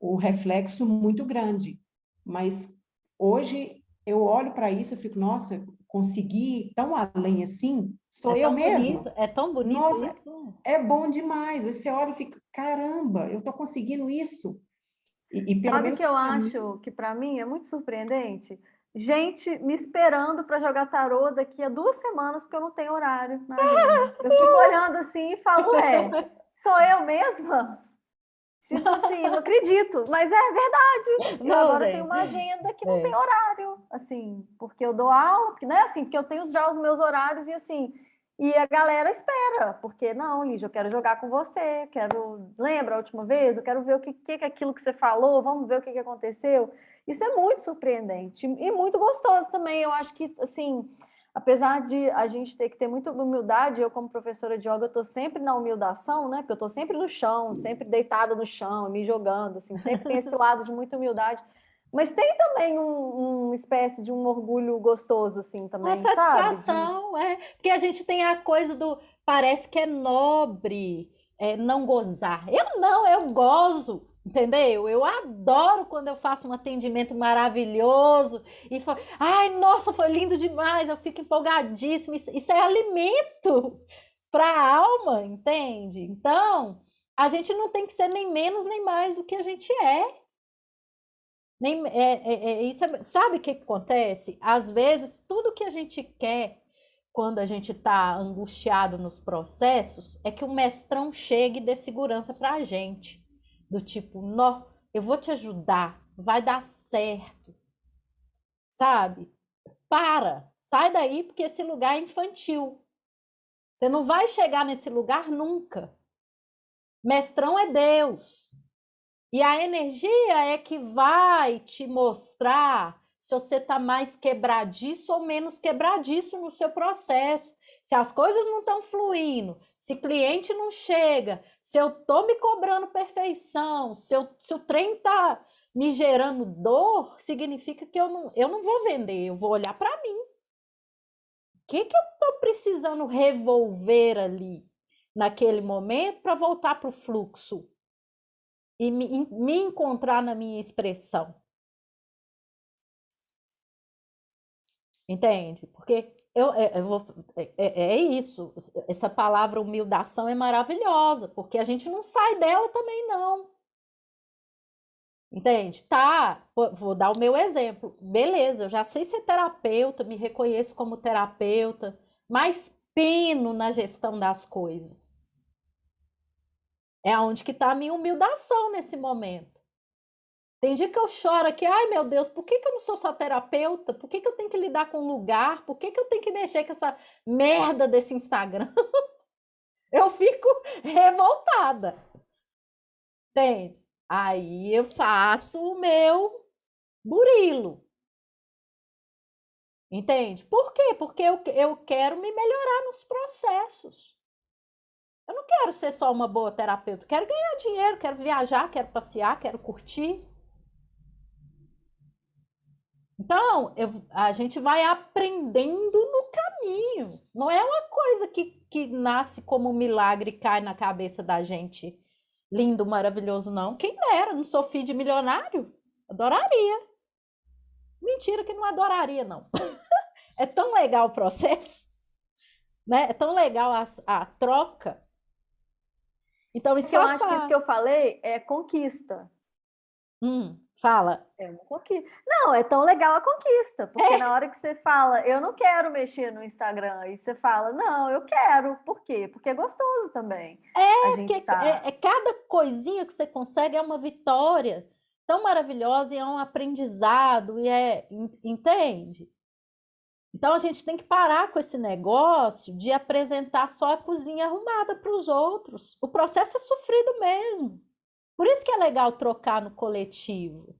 um reflexo muito grande, mas hoje eu olho para isso e fico, nossa, consegui ir tão além assim, sou eu mesma? É tão bonito Nossa, isso. é bom demais. Aí você olha e fica, caramba, eu estou conseguindo isso. E pelo Sabe o que menos eu para mim, acho que para mim é muito surpreendente? Gente me esperando para jogar tarô daqui a 2 semanas, porque eu não tenho horário na agenda. Eu fico olhando assim e falo, sou eu mesma? Tipo assim, não acredito, mas é verdade. Eu Não, agora tenho gente. uma agenda que não tem horário, assim, porque eu dou aula, porque não é assim, porque eu tenho já os meus horários e assim, e a galera espera, porque não, Lígia, eu quero jogar com você, lembra a última vez? Eu quero ver o que é aquilo que você falou, vamos ver o que aconteceu. Isso é muito surpreendente e muito gostoso também. Eu acho que, assim, apesar de a gente ter que ter muita humildade, eu como professora de yoga, eu estou sempre na humildação, né? Porque eu estou sempre no chão, sempre deitada no chão, me jogando, assim, sempre tem esse lado de muita humildade. Mas tem também uma espécie de um orgulho gostoso, assim, Uma também, sabe? satisfação, porque a gente tem a coisa do parece que é nobre não gozar. Eu não, eu gozo, entendeu? Eu adoro quando eu faço um atendimento maravilhoso e falo, ai, nossa, foi lindo demais, eu fico empolgadíssima. Isso é alimento para a alma, entende? Então, a gente não tem que ser nem menos nem mais do que a gente é. Sabe o que acontece? Às vezes, tudo que a gente quer quando a gente está angustiado nos processos é que o mestrão chegue e dê segurança para a gente. Do tipo, nó, eu vou te ajudar, vai dar certo. Sabe? Sai daí porque esse lugar é infantil. Você não vai chegar nesse lugar nunca. Mestrão é Deus. E a energia é que vai te mostrar se você está mais quebradiço ou menos quebradiço no seu processo. Se as coisas não estão fluindo, se cliente não chega, se eu estou me cobrando perfeição, se o trem está me gerando dor, significa que eu não vou vender, eu vou olhar para mim. O que eu estou precisando revolver ali naquele momento para voltar para o fluxo? E me encontrar na minha expressão. Entende? Porque é isso. Essa palavra humildação é maravilhosa, porque a gente não sai dela também, não. Entende? Tá, vou dar o meu exemplo. Beleza, eu já sei ser terapeuta, me reconheço como terapeuta, mas peno na gestão das coisas. É onde que está a minha humildação nesse momento. Tem dia que eu choro aqui, ai meu Deus, por que eu não sou só terapeuta? Por que eu tenho que lidar com um lugar? Por que eu tenho que mexer com essa merda desse Instagram? Eu fico revoltada. Entende? Aí eu faço o meu burilo. Entende? Por quê? Porque eu quero me melhorar nos processos. Eu não quero ser só uma boa terapeuta. Quero ganhar dinheiro, quero viajar, quero passear, quero curtir. Então, a gente vai aprendendo no caminho. Não é uma coisa que nasce como um milagre e cai na cabeça da gente lindo, maravilhoso, não. Quem dera, não sou filho de milionário? Adoraria. Mentira que não adoraria, não. É tão legal o processo, né? É tão legal a troca. Então, isso Eu acho que isso que eu falei é conquista. Fala. É uma conquista. Não, é tão legal a conquista, porque na hora que você fala, eu não quero mexer no Instagram, e você fala, não, eu quero. Por quê? Porque é gostoso também. A gente tá. Cada coisinha que você consegue é uma vitória tão maravilhosa e é um aprendizado, entende? Então a gente tem que parar com esse negócio de apresentar só a cozinha arrumada para os outros. O processo é sofrido mesmo. Por isso que é legal trocar no coletivo.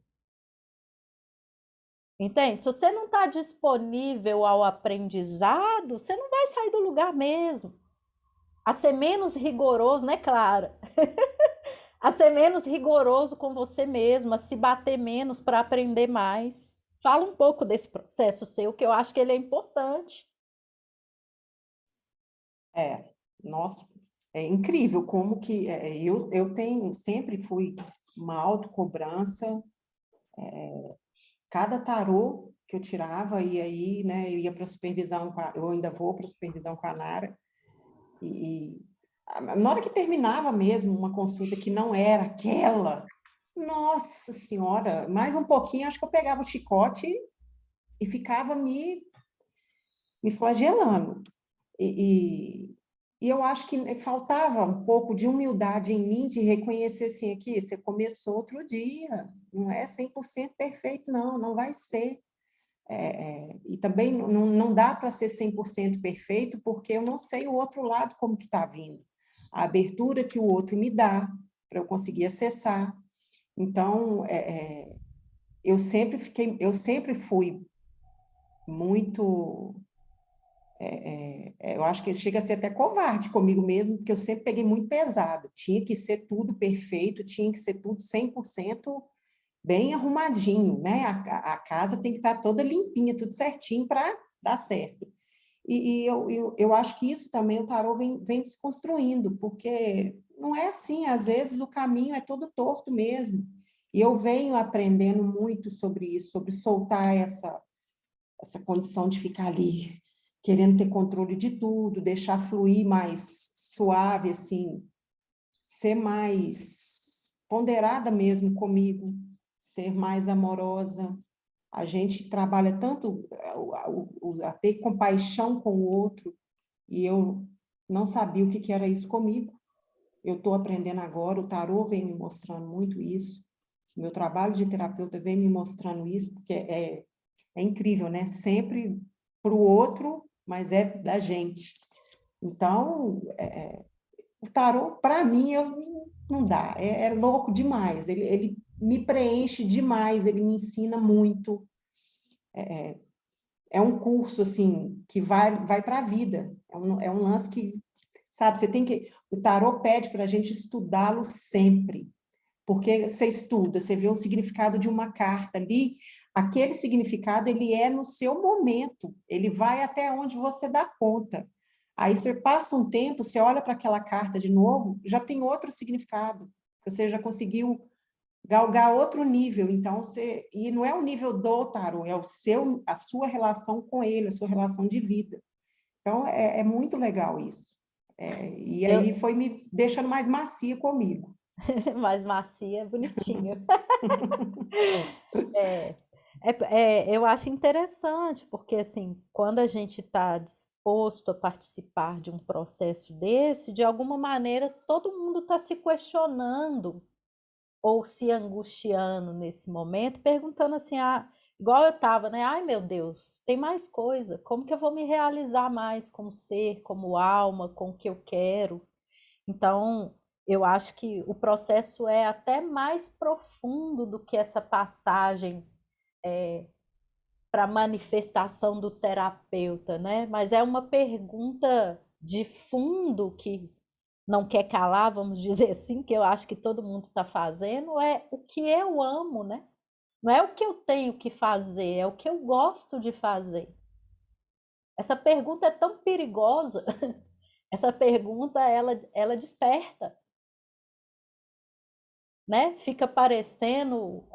Entende? Se você não está disponível ao aprendizado, você não vai sair do lugar mesmo. A ser menos rigoroso, né, Clara? A ser menos rigoroso com você mesmo, a se bater menos para aprender mais. Fala um pouco desse processo seu, que eu acho que ele é importante. Nossa, é incrível como que eu sempre fui uma autocobrança, cada tarô que eu tirava, e aí, né, eu ia para supervisão, eu ainda vou para supervisão com a Nara, e na hora que terminava mesmo uma consulta que não era aquela, nossa senhora, mais um pouquinho, acho que eu pegava o chicote e ficava me flagelando. E eu acho que faltava um pouco de humildade em mim, de reconhecer assim, aqui, você começou outro dia, não é 100% perfeito, não, não vai ser. E também não dá para ser 100% perfeito, porque eu não sei o outro lado como que está vindo. A abertura que o outro me dá, para eu conseguir acessar. Então, eu sempre fui muito... eu acho que chega a ser até covarde comigo mesmo, porque eu sempre peguei muito pesado. Tinha que ser tudo perfeito, tinha que ser tudo 100% bem arrumadinho, né? A casa tem que estar toda limpinha, tudo certinho para dar certo. E eu acho que isso também o tarô vem desconstruindo, porque não é assim, às vezes o caminho é todo torto mesmo. E eu venho aprendendo muito sobre isso, sobre soltar essa condição de ficar ali, querendo ter controle de tudo, deixar fluir mais suave, assim, ser mais ponderada mesmo comigo, ser mais amorosa. A gente trabalha tanto a ter compaixão com o outro, e eu não sabia o que era isso comigo. Eu estou aprendendo agora, o tarô vem me mostrando muito isso, o meu trabalho de terapeuta vem me mostrando isso, porque é incrível, né? Sempre para o outro, mas é da gente. Então, o tarô, para mim, não dá, é louco demais, ele me preenche demais, ele me ensina muito, é um curso, assim, que vai para a vida, é um lance que, sabe, você tem que, o tarô pede para a gente estudá-lo sempre, porque você estuda, você vê o significado de uma carta ali, aquele significado, ele é no seu momento, ele vai até onde você dá conta. Aí você passa um tempo, você olha para aquela carta de novo, já tem outro significado, você já conseguiu galgar outro nível, então você, e não é o nível do tarô, é a sua relação com ele, a sua relação de vida. Então é muito legal isso. E aí Eu, foi me deixando mais macia comigo. mais macia, bonitinho. É, eu acho interessante, porque assim, quando a gente está disposto a participar de um processo desse, de alguma maneira todo mundo está se questionando ou se angustiando nesse momento, perguntando assim, igual eu estava, né? Ai, meu Deus, tem mais coisa. Como que eu vou me realizar mais como ser, como alma, com o que eu quero? Então, eu acho que o processo é até mais profundo do que essa passagem para manifestação do terapeuta, né? Mas é uma pergunta de fundo que não quer calar, vamos dizer assim, que eu acho que todo mundo está fazendo, é o que eu amo, né? Não é o que eu tenho que fazer, é o que eu gosto de fazer. Essa pergunta é tão perigosa. Essa pergunta, ela desperta, né? Fica parecendo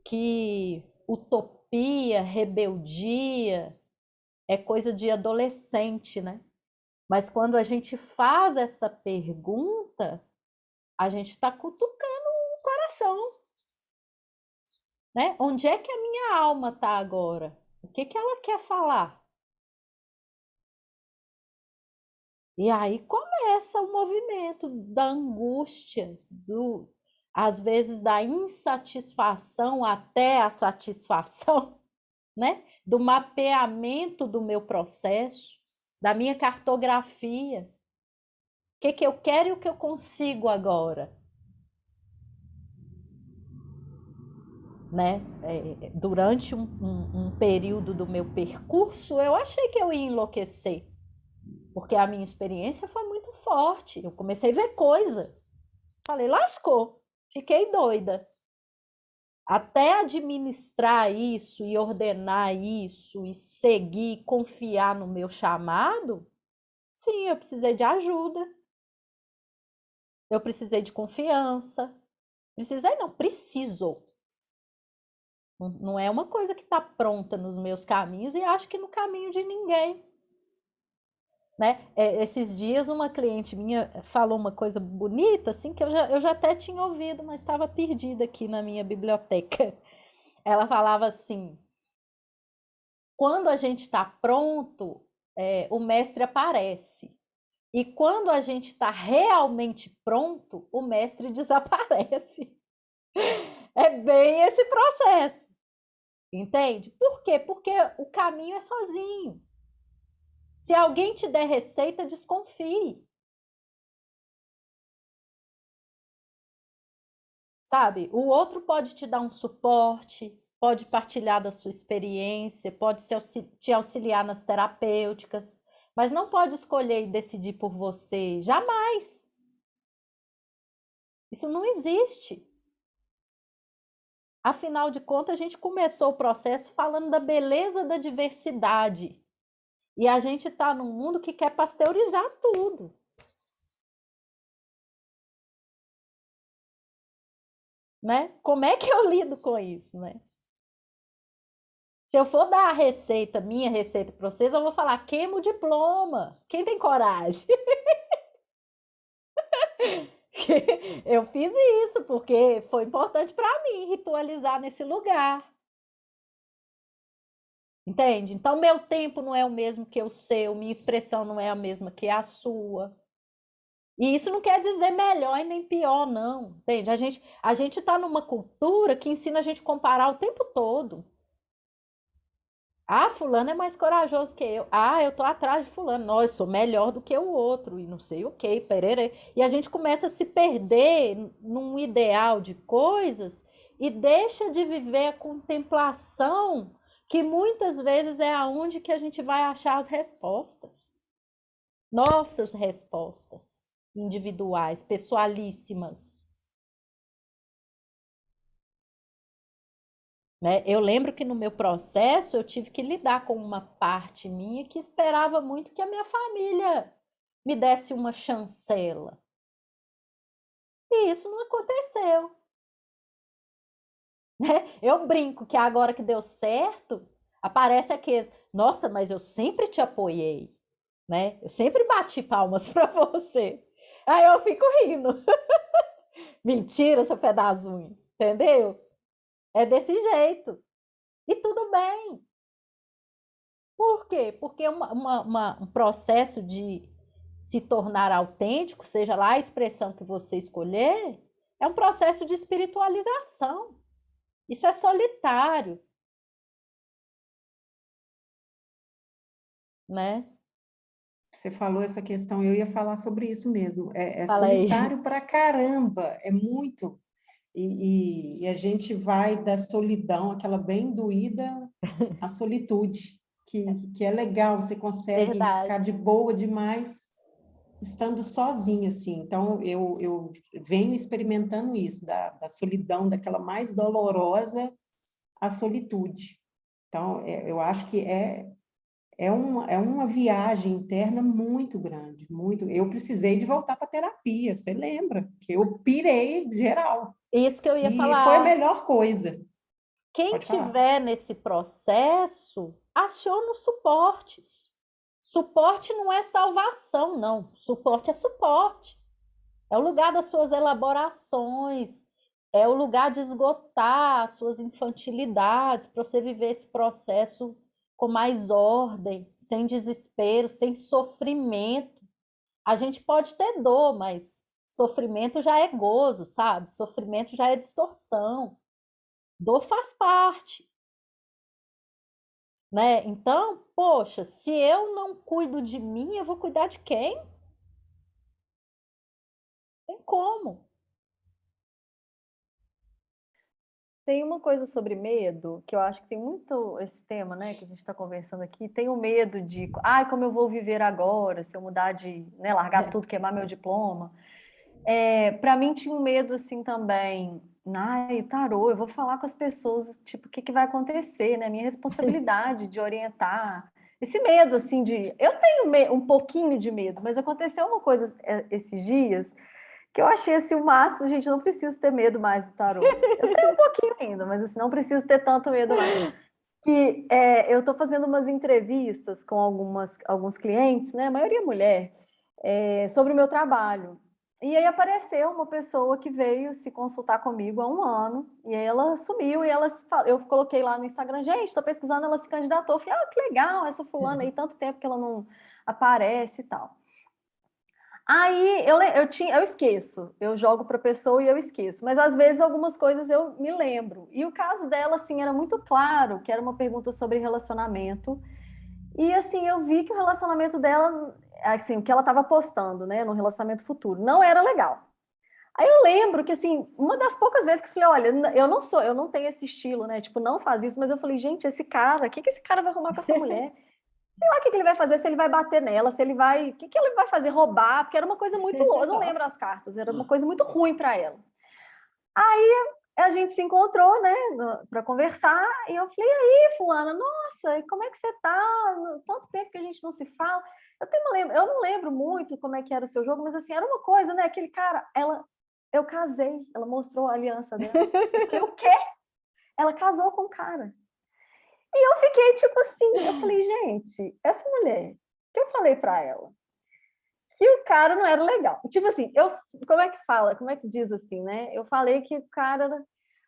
que utopia, rebeldia é coisa de adolescente, né? Mas quando a gente faz essa pergunta, a gente está cutucando o coração, né? Onde é que a minha alma está agora? O que que ela quer falar? E aí começa o movimento da angústia, às vezes da insatisfação até a satisfação, né? Do mapeamento do meu processo, da minha cartografia. O que que eu quero e o que eu consigo agora, né? Durante um período do meu percurso, eu achei que eu ia enlouquecer, porque a minha experiência foi muito forte. Eu comecei a ver coisa. Falei, lascou, fiquei doida. Até administrar isso e ordenar isso e seguir, confiar no meu chamado, sim, eu precisei de ajuda. Eu precisei de confiança. Precisei, não, preciso. Não é uma coisa que está pronta nos meus caminhos e acho que no caminho de ninguém. Né? Esses dias uma cliente minha falou uma coisa bonita, assim, que eu já até tinha ouvido, mas estava perdida aqui na minha biblioteca. Ela falava assim: quando a gente está pronto, o mestre aparece. E quando a gente está realmente pronto, o mestre desaparece. É bem esse processo. Entende? Por quê? Porque o caminho é sozinho. Se alguém te der receita, desconfie. Sabe? O outro pode te dar um suporte, pode partilhar da sua experiência, pode te auxiliar nas terapêuticas, mas não pode escolher e decidir por você. Jamais. Isso não existe. Afinal de contas, a gente começou o processo falando da beleza da diversidade. E a gente está num mundo que quer pasteurizar tudo. Né? Como é que eu lido com isso, né? Se eu for dar a receita, minha receita para vocês, eu vou falar, queima o diploma. Quem tem coragem? Eu fiz isso porque foi importante para mim ritualizar nesse lugar. Entende? Então, meu tempo não é o mesmo que o seu, minha expressão não é a mesma que a sua. E isso não quer dizer melhor e nem pior, não. Entende? A gente está numa cultura que ensina a gente a comparar o tempo todo. Ah, fulano é mais corajoso que eu. Ah, eu tô atrás de fulano. Não, eu sou melhor do que o outro. E não sei o quê, pererê. E a gente começa a se perder num ideal de coisas e deixa de viver a contemplação, que muitas vezes é aonde que a gente vai achar as respostas. Nossas respostas individuais, pessoalíssimas. Né? Eu lembro que no meu processo eu tive que lidar com uma parte minha que esperava muito que a minha família me desse uma chancela. E isso não aconteceu. Né? Eu brinco que agora que deu certo, aparece aqueles, nossa, mas eu sempre te apoiei, né? Eu sempre bati palmas para você. Aí eu fico rindo. Mentira, seu pé das unhas, entendeu? É desse jeito. E tudo bem. Por quê? Porque um processo de se tornar autêntico, seja lá a expressão que você escolher, é um processo de espiritualização. Isso é solitário, né? Você falou essa questão, eu ia falar sobre isso mesmo. É Fala aí. solitário pra caramba, é muito. E a gente vai da solidão, aquela bem doída, à solitude, que é legal, você consegue ficar Verdade. de boa demais estando sozinho, assim. Então, eu venho experimentando isso, da solidão, daquela mais dolorosa à solitude. Então, eu acho que é uma viagem interna muito grande, muito. Eu precisei de voltar para terapia, você lembra? Que eu pirei geral. Isso que eu ia E foi a falar. melhor coisa. Quem Pode falar. tiver nesse processo, aciona os suportes. Suporte não é salvação, não. Suporte é suporte. É o lugar das suas elaborações, é o lugar de esgotar as suas infantilidades, para você viver esse processo com mais ordem, sem desespero, sem sofrimento. A gente pode ter dor, mas sofrimento já é gozo, sabe? Sofrimento já é distorção. Dor faz parte, né? Então, poxa, se eu não cuido de mim, eu vou cuidar de quem? Tem como. Tem uma coisa sobre medo, que eu acho que tem muito esse tema, né, que a gente está conversando aqui. Tem o medo de, ai, como eu vou viver agora, se eu mudar de, né, largar tudo, queimar meu diploma. Para mim tinha um medo assim também. Ai, tarô, eu vou falar com as pessoas, tipo, o que que vai acontecer, né? Minha responsabilidade de orientar. Esse medo, assim, de. Eu tenho um pouquinho de medo, mas aconteceu uma coisa esses dias que eu achei assim o máximo, gente, não preciso ter medo mais do tarô. Eu tenho um pouquinho ainda, mas assim, não preciso ter tanto medo mais. Que eu estou fazendo umas entrevistas com alguns clientes, né? A maioria mulher, sobre o meu trabalho. E aí apareceu uma pessoa que veio se consultar comigo há um ano, e aí ela sumiu, e eu coloquei lá no Instagram, gente, estou pesquisando, ela se candidatou. Eu falei, ah, que legal, essa fulana aí, tanto tempo que ela não aparece e tal. Aí eu esqueço, eu jogo para a pessoa e eu esqueço, mas às vezes algumas coisas eu me lembro. E o caso dela, assim, era muito claro, que era uma pergunta sobre relacionamento. E assim, eu vi que o relacionamento dela, assim, o que ela estava postando, né, no relacionamento futuro, não era legal. Aí eu lembro que, assim, uma das poucas vezes que eu falei, olha, eu não tenho esse estilo, né, tipo, não faz isso, mas eu falei, gente, esse cara, o que que esse cara vai arrumar com essa mulher? Sei lá o que que ele vai fazer, se ele vai bater nela, se ele vai, o que que ele vai fazer, roubar, porque era uma coisa muito louca, eu não lembro as cartas, era uma coisa muito ruim para ela. Aí a gente se encontrou, né, para conversar, e eu falei, e aí, fulana, nossa, como é que você tá? Tanto tempo que a gente não se fala. Eu não lembro muito como é que era o seu jogo, mas assim, era uma coisa, né, aquele cara, eu casei, ela mostrou a aliança dela. Eu falei, o quê? Ela casou com o cara. E eu fiquei tipo assim, eu falei, gente, essa mulher, que eu falei para ela, que o cara não era legal. Tipo assim, como é que fala? Como é que diz assim, né? Eu falei que o cara.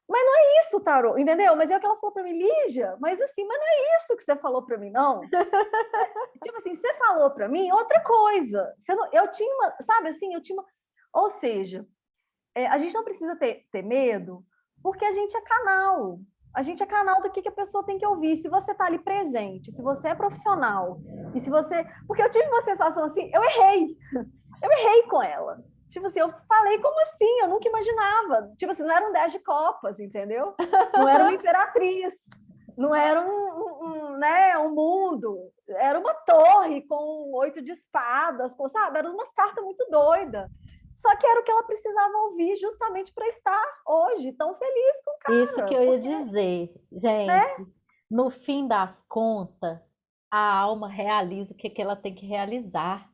Mas não é isso, Tarô, entendeu? Mas é o que ela falou para mim, Lígia, mas assim, mas não é isso que você falou para mim, não. Tipo assim, você falou para mim outra coisa. Eu tinha uma, sabe assim, eu tinha uma. Ou seja, a gente não precisa ter medo, porque a gente é canal. A gente é canal do que a pessoa tem que ouvir. Se você está ali presente, se você é profissional, e se você. Porque eu tive uma sensação assim, eu errei. Eu errei com ela. Tipo assim, eu falei, como assim? Eu nunca imaginava. Tipo assim, não era um 10 de copas, entendeu? Não era uma imperatriz. Não era né, um mundo. Era uma torre com 8 de espadas, com, sabe? Eram umas cartas muito doidas. Só que era o que ela precisava ouvir justamente para estar hoje tão feliz com o Isso que cara. eu ia Porque, dizer, né? gente, no fim das contas, a alma realiza o que ela tem que realizar.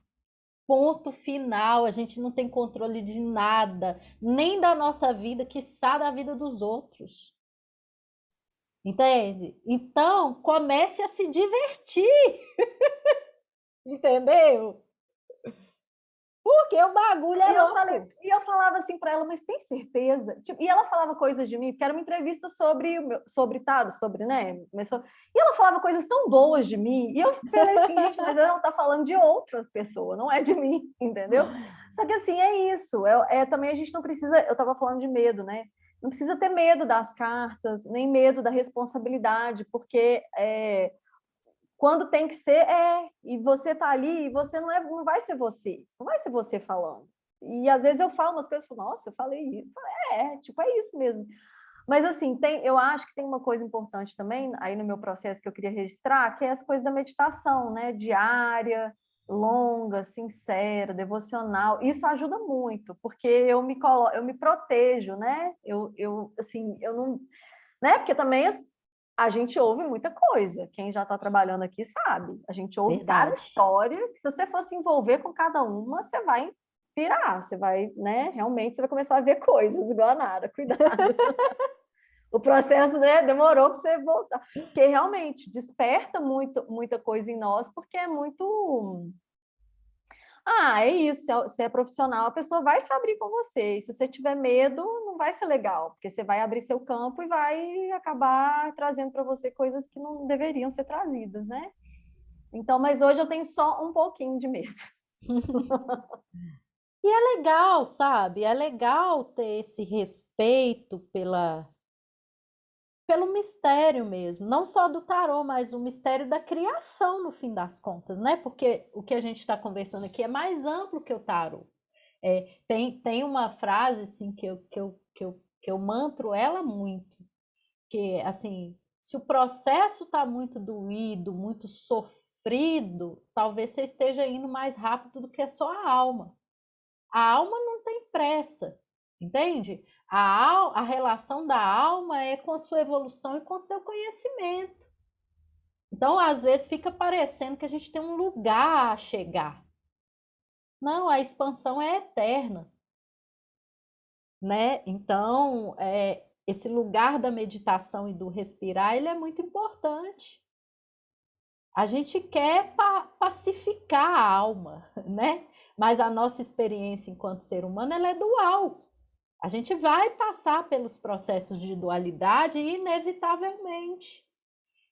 Ponto final, a gente não tem controle de nada, nem da nossa vida, quiçá da vida dos outros. Entende? Então, comece a se divertir, entendeu? Porque o bagulho é louco. E eu falava assim para ela, mas tem certeza? Tipo, e ela falava coisas de mim, porque era uma entrevista sobre tarot, sobre, né? E ela falava coisas tão boas de mim, e eu falei assim, gente, mas ela tá falando de outra pessoa, não é de mim, entendeu? Só que assim, é isso. Também a gente não precisa, eu tava falando de medo, né? Não precisa ter medo das cartas, nem medo da responsabilidade, porque quando tem que ser, e você tá ali, e você não vai ser você, não vai ser você falando. E às vezes eu falo umas coisas, eu falo, nossa, eu falei isso. Tipo, é isso mesmo. Mas assim, eu acho que tem uma coisa importante também, aí no meu processo que eu queria registrar, que é essa coisa da meditação, né? Diária, longa, sincera, devocional. Isso ajuda muito, porque eu me protejo, né? Assim, eu não, né? Porque também a gente ouve muita coisa. Quem já está trabalhando aqui sabe. A gente ouve cada Verdade. história. Que se você for se envolver com cada uma, você vai pirar. Você vai, né? Realmente, você vai começar a ver coisas, igual a Nara. Cuidado. O processo, né, demorou para você voltar. Porque realmente desperta muita coisa em nós, porque é muito. É isso. Se é profissional, a pessoa vai se abrir com você. E se você tiver medo, não vai ser legal, porque você vai abrir seu campo e vai acabar trazendo para você coisas que não deveriam ser trazidas, né? Então, mas hoje eu tenho só um pouquinho de medo. E é legal, sabe? É legal ter esse respeito pelo mistério mesmo, não só do tarô, mas o mistério da criação, no fim das contas, né? Porque o que a gente está conversando aqui é mais amplo que o tarô. Tem uma frase assim que eu mantro ela muito, que assim, se o processo está muito doído, muito sofrido, talvez você esteja indo mais rápido do que a sua alma. A alma não tem pressa, entende? A relação da alma é com a sua evolução e com o seu conhecimento. Então, às vezes, fica parecendo que a gente tem um lugar a chegar. Não, a expansão é eterna, né? Então, esse lugar da meditação e do respirar, ele é muito importante. A gente quer pacificar a alma, né? Mas a nossa experiência enquanto ser humano, ela é dual. A gente vai passar pelos processos de dualidade inevitavelmente.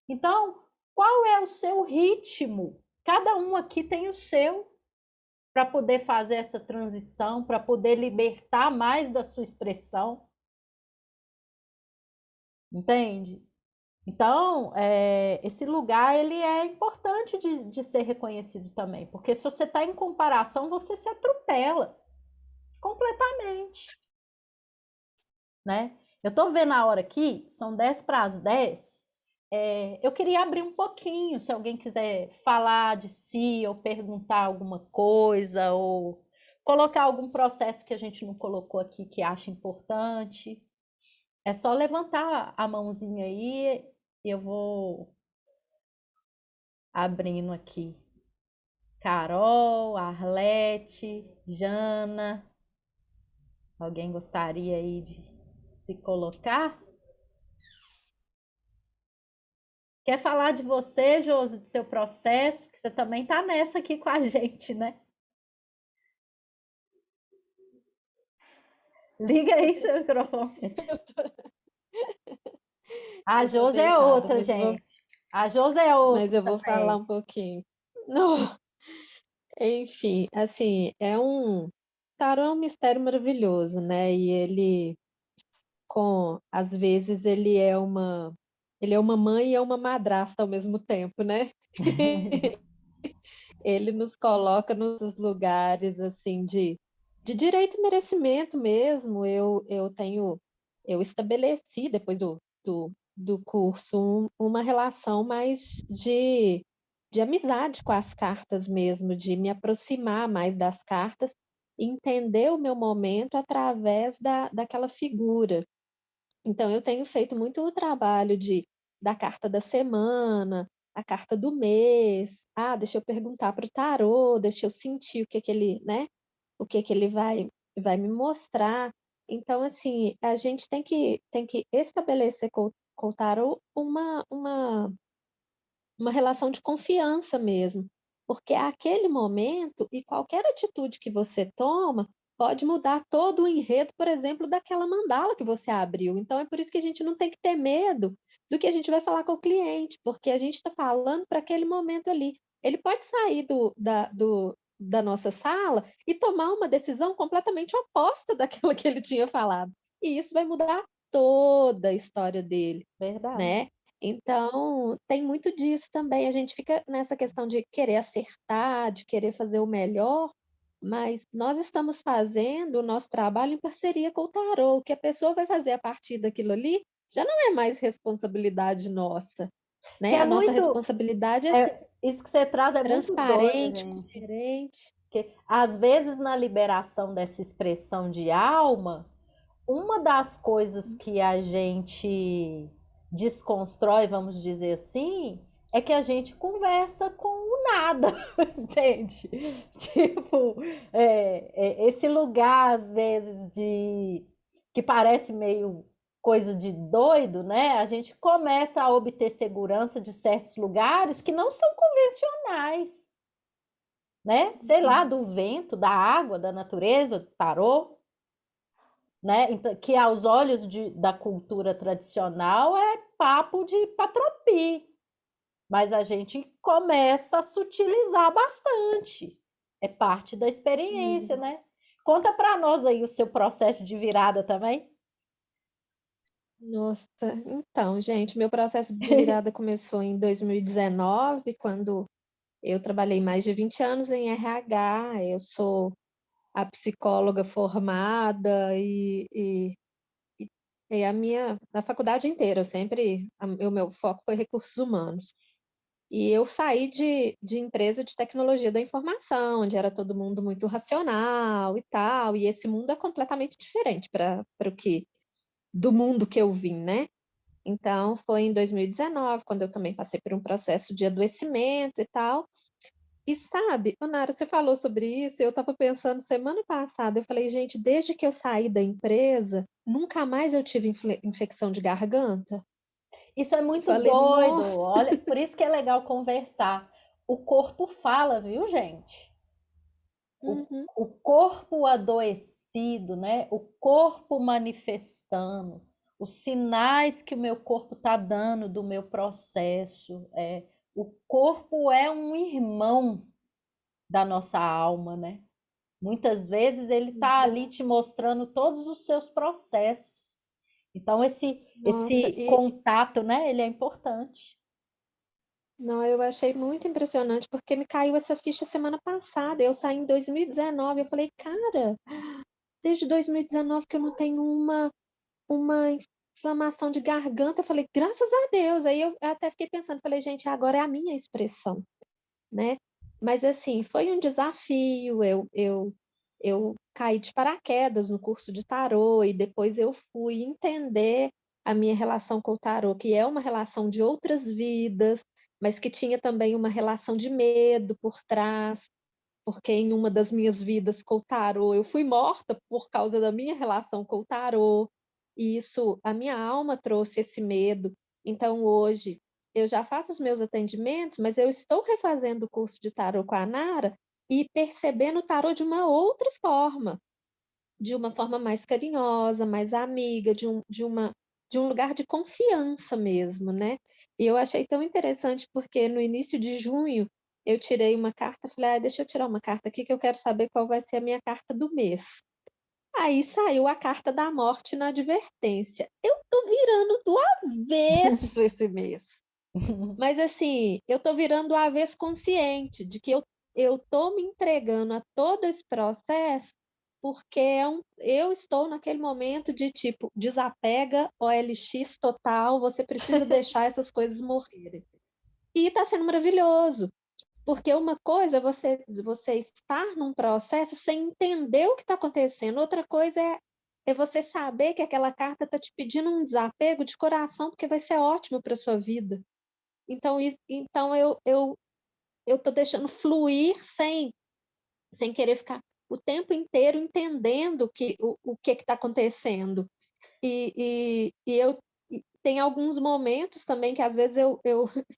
Então, qual é o seu ritmo? Cada um aqui tem o seu para poder fazer essa transição, para poder libertar mais da sua expressão. Entende? Então, esse lugar ele é importante de ser reconhecido também, porque se você está em comparação, você se atropela completamente, né? Eu estou vendo a hora aqui, são 10 para as 10. Eu queria abrir um pouquinho, se alguém quiser falar de si, ou perguntar alguma coisa, ou colocar algum processo que a gente não colocou aqui que acha importante. É só levantar a mãozinha aí, eu vou abrindo aqui. Carol, Arlete, Jana. Alguém gostaria aí de se colocar? Quer falar de você, Josi, do seu processo? Que você também está nessa aqui com a gente, né? Liga aí seu microfone. A Josi é tentada, outra, gente. A Josi é outra mas eu vou falar também. um pouquinho. Não, enfim, assim, tarô é um mistério maravilhoso, né? E ele às vezes ele é uma mãe e é uma madrasta ao mesmo tempo, né? Ele nos coloca nos lugares assim de direito e merecimento mesmo. Eu estabeleci depois do curso uma relação mais de amizade com as cartas mesmo, de me aproximar mais das cartas, entender o meu momento através daquela figura. Então, eu tenho feito muito o trabalho da carta da semana, a carta do mês. Ah, deixa eu perguntar para o tarô, deixa eu sentir o que que ele, né? O que que ele vai me mostrar. Então, assim, a gente tem que estabelecer com o tarô uma relação de confiança mesmo, porque aquele momento e qualquer atitude que você toma pode mudar todo o enredo, por exemplo, daquela mandala que você abriu. Então, é por isso que a gente não tem que ter medo do que a gente vai falar com o cliente, porque a gente está falando para aquele momento ali. Ele pode sair da nossa sala e tomar uma decisão completamente oposta daquela que ele tinha falado. E isso vai mudar toda a história dele, Verdade. né? Então, tem muito disso também. A gente fica nessa questão de querer acertar, de querer fazer o melhor, mas nós estamos fazendo o nosso trabalho em parceria com o tarô. O que a pessoa vai fazer a partir daquilo ali já não é mais responsabilidade nossa, Que né? é A nossa muito, responsabilidade é ser isso que você traz é muito doido, transparente, gente. coerente. Porque às vezes na liberação dessa expressão de alma, uma das coisas que a gente desconstrói, vamos dizer assim, é que a gente conversa com o nada, entende? Tipo, esse lugar, às vezes, de que parece meio coisa de doido, né? A gente começa a obter segurança de certos lugares que não são convencionais, né? Sei lá, do vento, da água, da natureza, do tarô, né? Então, que aos olhos da cultura tradicional é papo de patropi, mas a gente começa a sutilizar bastante. É parte da experiência, Isso. né? Conta para nós aí o seu processo de virada também. Nossa, então, gente, meu processo de virada começou em 2019, quando eu trabalhei mais de 20 anos em RH. Eu sou a psicóloga formada e na faculdade inteira, eu sempre, o meu foco foi recursos humanos. E eu saí de empresa de tecnologia da informação, onde era todo mundo muito racional e tal, e esse mundo é completamente diferente para o que do mundo que eu vim, né? Então, foi em 2019, quando eu também passei por um processo de adoecimento e tal. E sabe, Nara, você falou sobre isso, eu estava pensando semana passada, eu falei, gente, desde que eu saí da empresa, nunca mais eu tive infecção de garganta. Isso é Eu muito falei, doido. nossa. Olha, por isso que é legal conversar. O corpo fala, viu, gente? O, Uhum. o corpo adoecido, né? O corpo manifestando, os sinais que o meu corpo está dando do meu processo. O corpo é um irmão da nossa alma, né? Muitas vezes ele está ali te mostrando todos os seus processos. Então, Nossa, esse contato, né? Ele é importante. não, eu achei muito impressionante, porque me caiu essa ficha semana passada. Eu saí em 2019, eu falei, cara, desde 2019 que eu não tenho uma inflamação de garganta. Eu falei, graças a Deus. Aí eu até fiquei pensando, falei, gente, agora é a minha expressão, né? Mas assim, foi um desafio. Eu caí de paraquedas no curso de tarô e depois eu fui entender a minha relação com o tarô, que é uma relação de outras vidas, mas que tinha também uma relação de medo por trás, porque em uma das minhas vidas com o tarô, eu fui morta por causa da minha relação com o tarô, e isso, a minha alma trouxe esse medo. Então, hoje, eu já faço os meus atendimentos, mas eu estou refazendo o curso de tarô com a Nara e percebendo o tarô de uma forma mais carinhosa, mais amiga, de um lugar de confiança mesmo, né? E eu achei tão interessante porque no início de junho eu tirei uma carta, falei, deixa eu tirar uma carta aqui que eu quero saber qual vai ser a minha carta do mês. Aí saiu a carta da morte na advertência. Eu tô virando do avesso esse mês. Mas assim, eu tô virando do avesso consciente de que eu tô me entregando a todo esse processo porque eu estou naquele momento de tipo, desapega, OLX total, você precisa deixar essas coisas morrerem. E tá sendo maravilhoso. Porque uma coisa é você estar num processo sem entender o que está acontecendo, outra coisa é você saber que aquela carta está te pedindo um desapego de coração, porque vai ser ótimo para a sua vida. Então eu estou deixando fluir sem querer ficar o tempo inteiro entendendo o que está acontecendo. Tem alguns momentos também que às vezes eu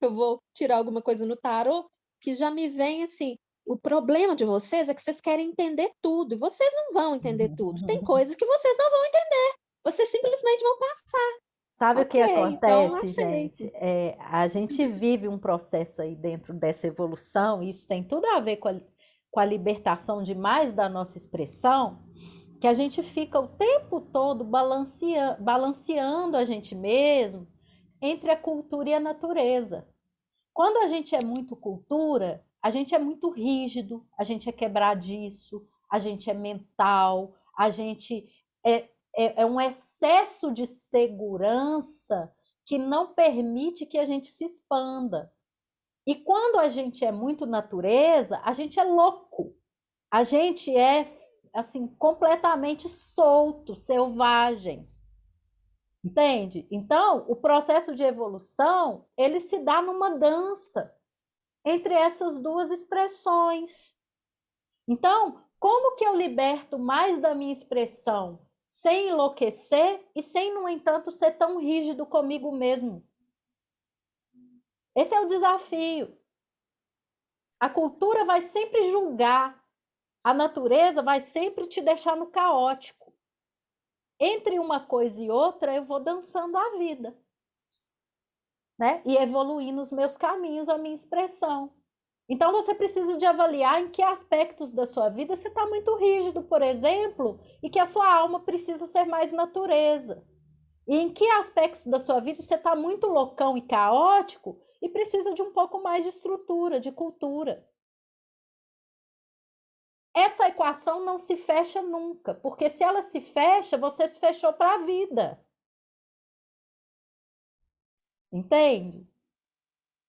vou tirar alguma coisa no tarô que já me vem assim, o problema de vocês é que vocês querem entender tudo, e vocês não vão entender tudo. Tem coisas que vocês não vão entender, vocês simplesmente vão passar. Sabe o que Ok, então acontece, gente? aceito. A gente vive um processo aí dentro dessa evolução, e isso tem tudo a ver com a libertação demais da nossa expressão, que a gente fica o tempo todo balanceando a gente mesmo entre a cultura e a natureza. Quando a gente é muito cultura, a gente é muito rígido, a gente é quebradiço, a gente é mental, a gente é um excesso de segurança que não permite que a gente se expanda. E quando a gente é muito natureza, a gente é louco. A gente é assim completamente solto, selvagem. Entende? Então, o processo de evolução, ele se dá numa dança entre essas duas expressões. Então, como que eu liberto mais da minha expressão sem enlouquecer e sem, no entanto, ser tão rígido comigo mesmo? Esse é o desafio. A cultura vai sempre julgar, a natureza vai sempre te deixar no caótico. Entre uma coisa e outra, eu vou dançando a vida, né? E evoluindo os meus caminhos, a minha expressão. Então, você precisa de avaliar em que aspectos da sua vida você está muito rígido, por exemplo, e que a sua alma precisa ser mais natureza. E em que aspectos da sua vida você está muito loucão e caótico e precisa de um pouco mais de estrutura, de cultura. Essa equação não se fecha nunca, porque se ela se fecha, você se fechou para a vida. Entende?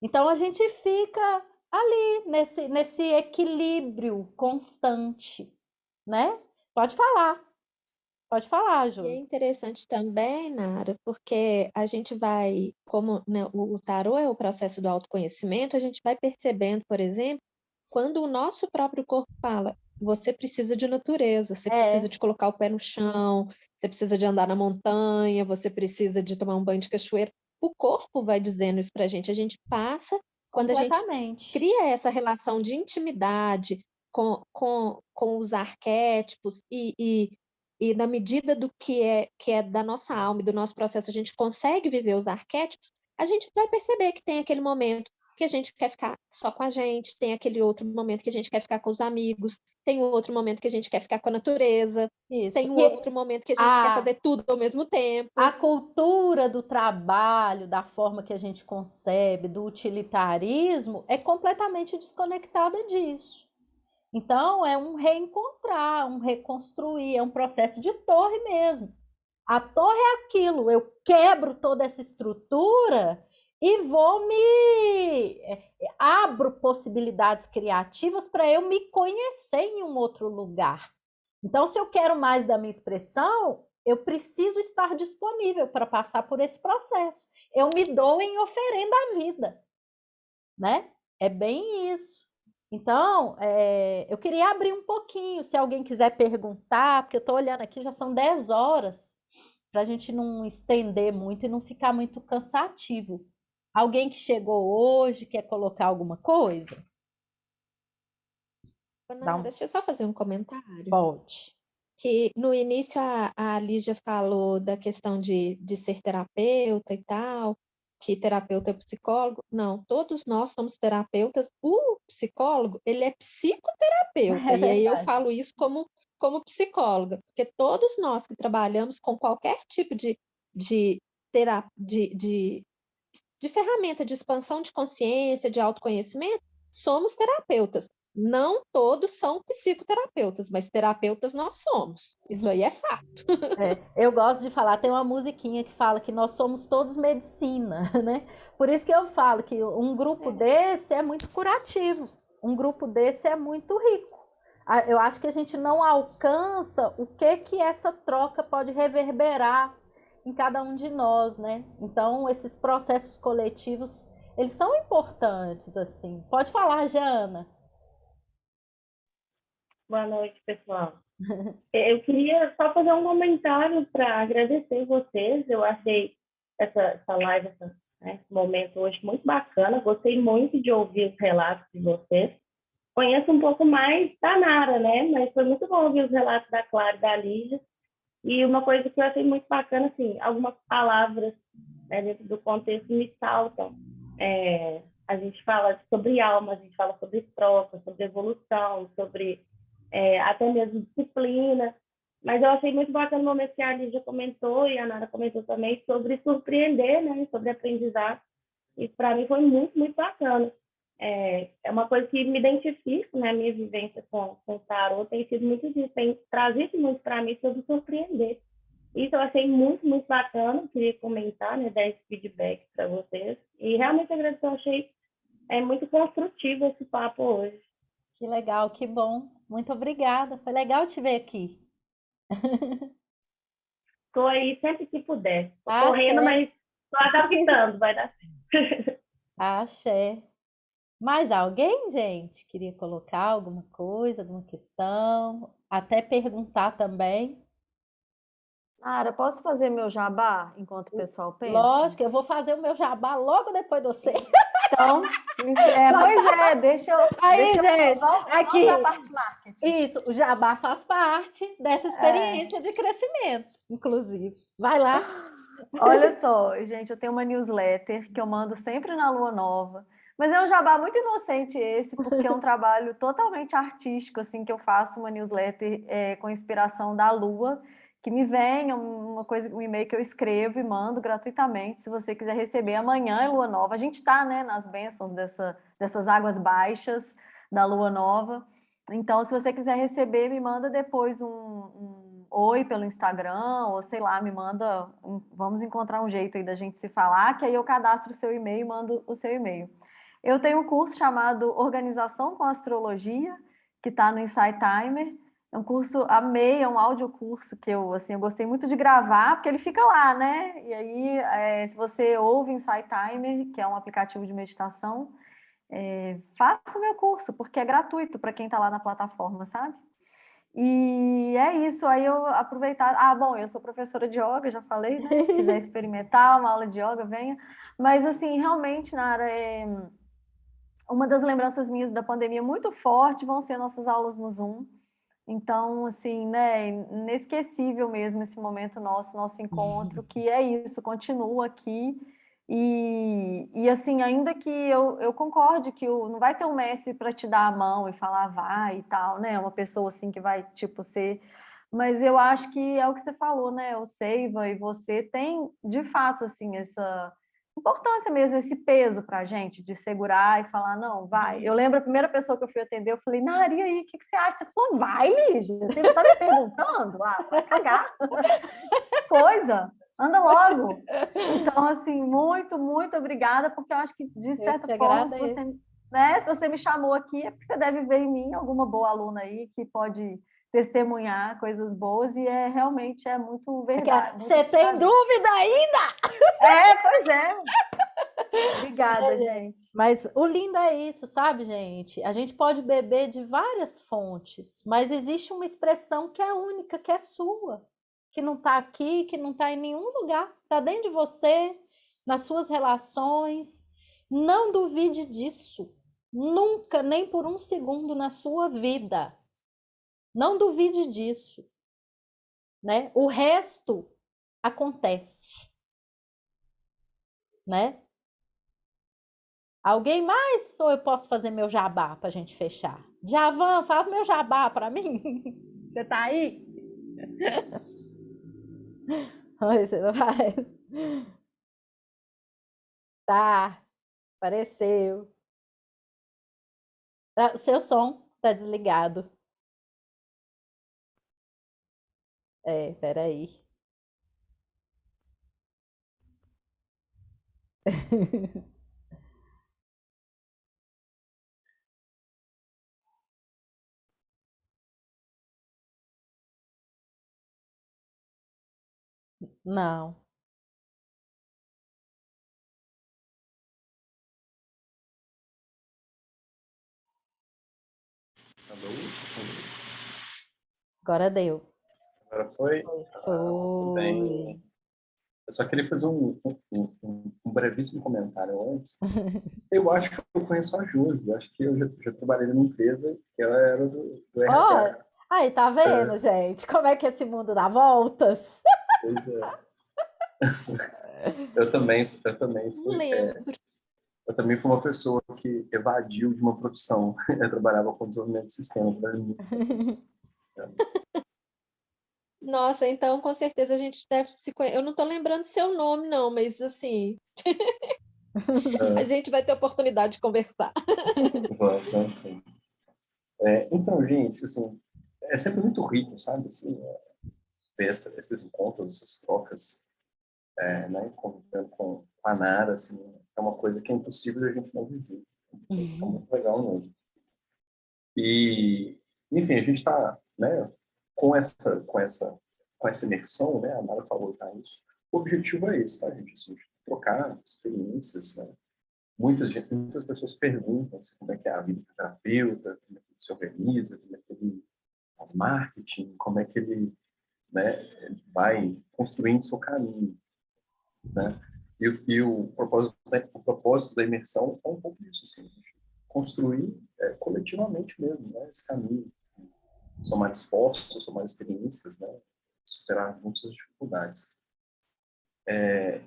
Então, a gente fica ali, nesse equilíbrio constante, né? Pode falar, E é Ju. interessante também, Nara, porque a gente vai, como né, o tarô é o processo do autoconhecimento, a gente vai percebendo, por exemplo, quando o nosso próprio corpo fala, você precisa de natureza, você precisa de colocar o pé no chão, você precisa de andar na montanha, você precisa de tomar um banho de cachoeira. O corpo vai dizendo isso para a gente passa, quando a gente Completamente. cria essa relação de intimidade com os arquétipos e na medida do que é da nossa alma e do nosso processo, a gente consegue viver os arquétipos, a gente vai perceber que tem aquele momento que a gente quer ficar só com a gente, tem aquele outro momento que a gente quer ficar com os amigos, tem outro momento que a gente quer ficar com a natureza, Isso. tem um E outro momento que a gente quer fazer tudo ao mesmo a tempo. cultura do trabalho, da forma que a gente concebe, do utilitarismo, é completamente desconectada disso. Então, é um reencontrar, um reconstruir, é um processo de torre mesmo. A torre é aquilo, eu quebro toda essa estrutura e abro possibilidades criativas para eu me conhecer em um outro lugar. Então, se eu quero mais da minha expressão, eu preciso estar disponível para passar por esse processo. Eu me dou em oferenda à vida, né? É bem isso. Então, eu queria abrir um pouquinho, se alguém quiser perguntar, porque eu estou olhando aqui, já são 10 horas, para a gente não estender muito e não ficar muito cansativo. Alguém que chegou hoje quer colocar alguma coisa? Nara, deixa eu só fazer um comentário. Pode. Que no início a Lígia falou da questão de ser terapeuta e tal, que terapeuta é psicólogo. Não, todos nós somos terapeutas. O psicólogo, ele é psicoterapeuta. É E aí eu verdade. falo isso como como psicóloga, porque todos nós que trabalhamos com qualquer tipo de, de ferramenta de expansão de consciência, de autoconhecimento, somos terapeutas. Não todos são psicoterapeutas, mas terapeutas nós somos. Isso aí é fato. Eu gosto de falar, tem uma musiquinha que fala que nós somos todos medicina, né? Por isso que eu falo que um grupo desse é muito curativo, um grupo desse é muito rico. Eu acho que a gente não alcança o que essa troca pode reverberar em cada um de nós, né? Então, esses processos coletivos, eles são importantes, assim. Pode falar, Jana. Boa noite, pessoal. Eu queria só fazer um comentário para agradecer vocês. Eu achei essa live, esse momento hoje muito bacana. Gostei muito de ouvir os relatos de vocês. Conheço um pouco mais da Nara, né? Mas foi muito bom ouvir os relatos da Clara e da Lígia. E uma coisa que eu achei muito bacana, assim, algumas palavras, né, dentro do contexto me saltam. A gente fala sobre alma, a gente fala sobre troca, sobre evolução, sobre até mesmo disciplina. Mas eu achei muito bacana o momento que a Lígia comentou e a Nara comentou também sobre surpreender, né, sobre aprendizado. E para mim foi muito, muito bacana. É uma coisa que me identifico, né? Minha vivência com o tarot tem sido muito disso, tem trazido muito para mim sobre surpreender. Isso eu achei muito, muito bacana, queria comentar, né? Dar esse feedback para vocês. E realmente agradeço, eu achei muito construtivo esse papo hoje. Que legal, que bom. Muito obrigada. Foi legal te ver aqui. Estou aí sempre que puder. Estou Axé. correndo, mas estou adaptando, vai dar certo. Axé. Mais alguém, gente? Queria colocar alguma coisa, alguma questão? Até perguntar também. Nara, posso fazer meu jabá enquanto o pessoal pensa? Lógico, eu vou fazer o meu jabá logo depois de você. Então, pois é, deixa eu. Aí, deixa gente, vamos aqui. para a parte marketing. Isso, o jabá faz parte dessa experiência de crescimento, inclusive. Vai lá. Olha só, gente, eu tenho uma newsletter que eu mando sempre na Lua Nova. Mas é um jabá muito inocente esse, porque é um trabalho totalmente artístico, assim, que eu faço uma newsletter com inspiração da Lua, que me vem um e-mail que eu escrevo e mando gratuitamente, se você quiser receber. Amanhã é Lua Nova. A gente está, né, nas bênçãos dessas águas baixas da Lua Nova. Então, se você quiser receber, me manda depois um oi pelo Instagram, ou sei lá, me manda, vamos encontrar um jeito aí da gente se falar, que aí eu cadastro o seu e-mail e mando o seu e-mail. Eu tenho um curso chamado Organização com Astrologia, que está no Insight Timer. É um curso, amei, é um audiocurso que eu gostei muito de gravar, porque ele fica lá, né? E aí, se você ouve Insight Timer, que é um aplicativo de meditação, faça o meu curso, porque é gratuito para quem está lá na plataforma, sabe? E é isso, aí eu aproveitar. Bom, eu sou professora de yoga, já falei, né? Se quiser experimentar uma aula de yoga, venha. Mas, assim, realmente, Nara, uma das lembranças minhas da pandemia muito forte vão ser nossas aulas no Zoom. Então, assim, né, inesquecível mesmo esse momento nosso encontro, que é isso, continua aqui. E assim, ainda que eu concorde que não vai ter um mestre para te dar a mão e falar vai e tal, né? Uma pessoa assim que vai, tipo, ser. Mas eu acho que é o que você falou, né? O Seiva e você tem, de fato, assim, essa importância mesmo, esse peso para a gente de segurar e falar, não, vai. Eu lembro a primeira pessoa que eu fui atender, eu falei, Nari, e aí, o que você acha? Você falou, vai, Lígia, você está me perguntando? Vai cagar. Coisa, anda logo. Então, assim, muito, muito obrigada, porque eu acho que, de certa forma, se você me chamou aqui, é porque você deve ver em mim alguma boa aluna aí que pode testemunhar coisas boas e realmente é muito verdade. Você tem dúvida ainda? Pois é. Obrigada, gente. Mas o lindo é isso, sabe, gente? A gente pode beber de várias fontes, mas existe uma expressão que é única, que é sua, que não está aqui, que não está em nenhum lugar, está dentro de você, nas suas relações. Não duvide disso. Nunca, nem por um segundo na sua vida. Não duvide disso, né? O resto acontece, né? Alguém mais ou eu posso fazer meu jabá para a gente fechar? Djavan, faz meu jabá para mim. Você tá aí? Oi, você não aparece. Tá, apareceu. Ah, o seu som tá desligado. Peraí. Não. Alô? Agora deu. Agora foi? Tudo bem. Foi. Eu só queria fazer um brevíssimo comentário antes. Eu acho que eu conheço a Josi. Eu acho que eu já trabalhei numa empresa que ela era do Ó, RH. aí, tá vendo, gente? Como é que esse mundo dá voltas? Pois é. Eu também Não fui, lembro. eu também fui uma pessoa que evadiu de uma profissão. Eu trabalhava com desenvolvimento de sistema para mim. Nossa, então com certeza a gente deve se conhecer. Eu não tô lembrando seu nome, não, mas assim, a gente vai ter oportunidade de conversar. Então, assim, então, gente, assim, é sempre muito rico, sabe? Assim, ver esses encontros, essas trocas, né, convivendo com a Nara, assim, é uma coisa que é impossível a gente não viver. É muito legal mesmo. E, enfim, a gente está, né, com essa imersão, né, a Nara falou já isso. O objetivo é esse, tá, gente? Assim, trocar experiências, né? Muitas pessoas perguntam assim, como é que é a vida do terapeuta, como é que ele se organiza, como é que ele faz marketing, como é que ele, né, vai construindo seu caminho, né? O propósito da imersão é um pouco isso, assim, construir coletivamente mesmo, né, esse caminho, somar esforços, somar experiências, né, superar muitas dificuldades. Né,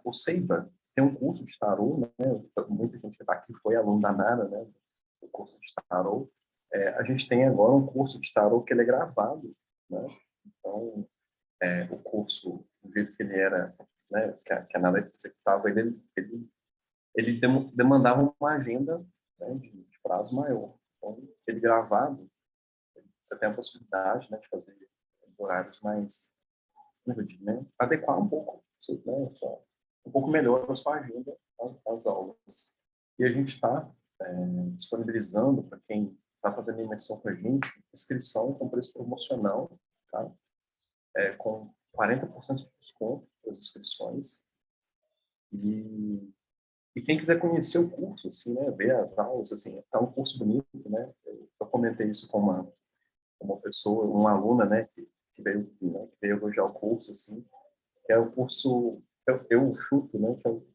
o Seiba tem um curso de tarô, né, muita gente que está aqui foi aluno da Nara, né, do curso de tarô. A gente tem agora um curso de tarô que ele é gravado, né, então o curso, do jeito que ele era, né, que a Nara executava, ele demandava uma agenda, né, de prazo maior. Então, ele gravado, você tem a possibilidade, né, de fazer horários mais, como eu digo, né, adequar um pouco, né, um pouco melhor a sua agenda às aulas. E a gente está disponibilizando para quem está fazendo imersão com a gente, inscrição com preço promocional, tá? Com 40% de desconto das inscrições. E quem quiser conhecer o curso, assim, né, ver as aulas, assim, tá um curso bonito, né? Eu comentei isso com uma pessoa, uma aluna, né, que veio elogiar o curso, assim, que é o curso, eu chuto, né, eu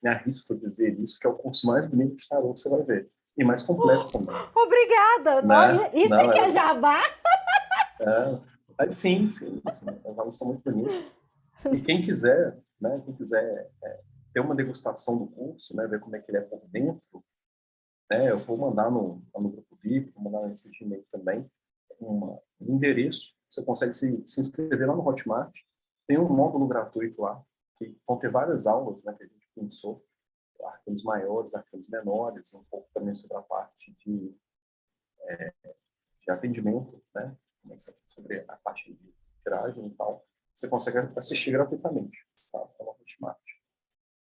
me arrisco a dizer isso, que é o curso mais bonito de tarô que você vai ver. E mais completo também. Obrigada! Né? Isso Não, que é jabá? sim, as aulas são muito bonitas. E quem quiser, né, ter uma degustação do curso, né, ver como é que ele é por dentro, né, eu vou mandar no grupo VIP, vou mandar nesse e-mail também, um endereço, você consegue se inscrever lá no Hotmart, tem um módulo gratuito lá, que vão ter várias aulas, né, que a gente pensou, arcanos maiores, arcanos menores, um pouco também sobre a parte de atendimento, né, sobre a parte de tiragem e tal, você consegue assistir gratuitamente, tá, pela Hotmart.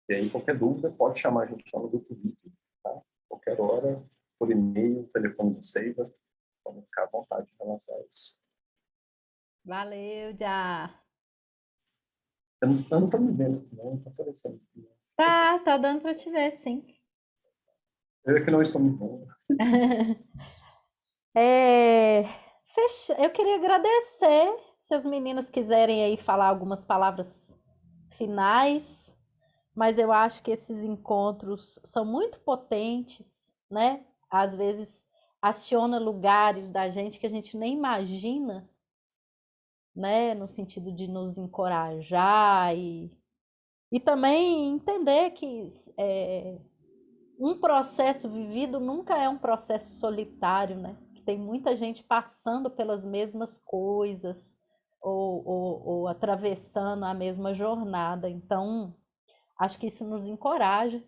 E aí, qualquer dúvida, pode chamar a gente lá no grupo VIP, tá? Qualquer hora, por e-mail, telefone do Seiva, pode ficar à vontade em relação a isso. Valeu, já. Eu não estou me vendo aqui, não está aparecendo. Tá dando para te ver, sim. Eu é que não estou me vendo. Eu queria agradecer, se as meninas quiserem aí falar algumas palavras finais, mas eu acho que esses encontros são muito potentes, né? Às vezes aciona lugares da gente que a gente nem imagina, né? No sentido de nos encorajar e também entender que um processo vivido nunca é um processo solitário, né? tem muita gente passando pelas mesmas coisas ou atravessando a mesma jornada. Então, acho que isso nos encoraja.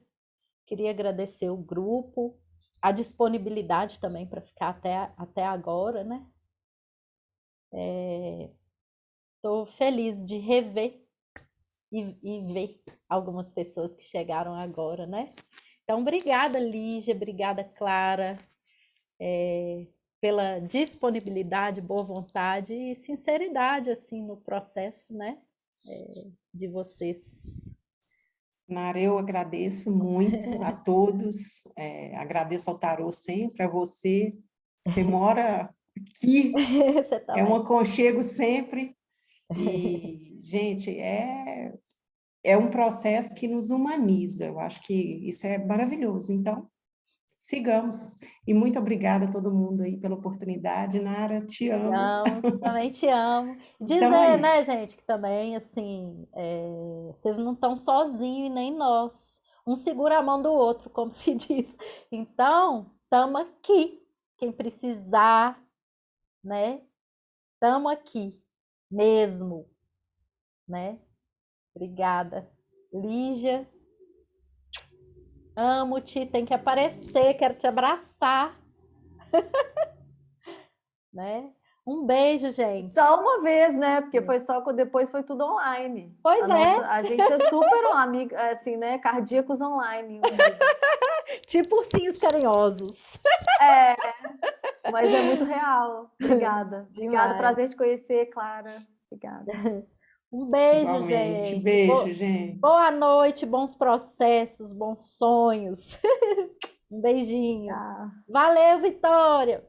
Queria agradecer o grupo, a disponibilidade também para ficar até agora, né? Estou feliz de rever e ver algumas pessoas que chegaram agora, né? Então, obrigada, Lígia, obrigada, Clara, pela disponibilidade, boa vontade e sinceridade, assim, no processo, né? De vocês. Nara, eu agradeço muito a todos, agradeço ao Tarô sempre, a você. Você mora aqui, Você é também. um aconchego sempre. E, gente, é um processo que nos humaniza. Eu acho que isso é maravilhoso. Então, sigamos. E muito obrigada a todo mundo aí pela oportunidade. Nara, te amo. Também te amo. Então, Dizer, aí. né, gente, que também, assim, vocês não estão sozinhos, nem nós. Um segura a mão do outro, como se diz. Então, estamos aqui. Quem precisar, né? Estamos aqui mesmo, né? Obrigada. Lígia, amo-te, tem que aparecer, quero te abraçar. Né? Um beijo, gente. Só uma vez, né? Porque foi depois foi tudo online. Pois A gente é super amiga, assim, né? Cardíacos online. Tipo ursinhos carinhosos. Mas é muito real. Obrigada. Obrigada, Demais. prazer te conhecer, Clara. Obrigada. Um beijo, Igualmente. gente. Beijo, gente. Boa noite, bons processos, bons sonhos. Um beijinho. Tchau. Valeu, Vitória.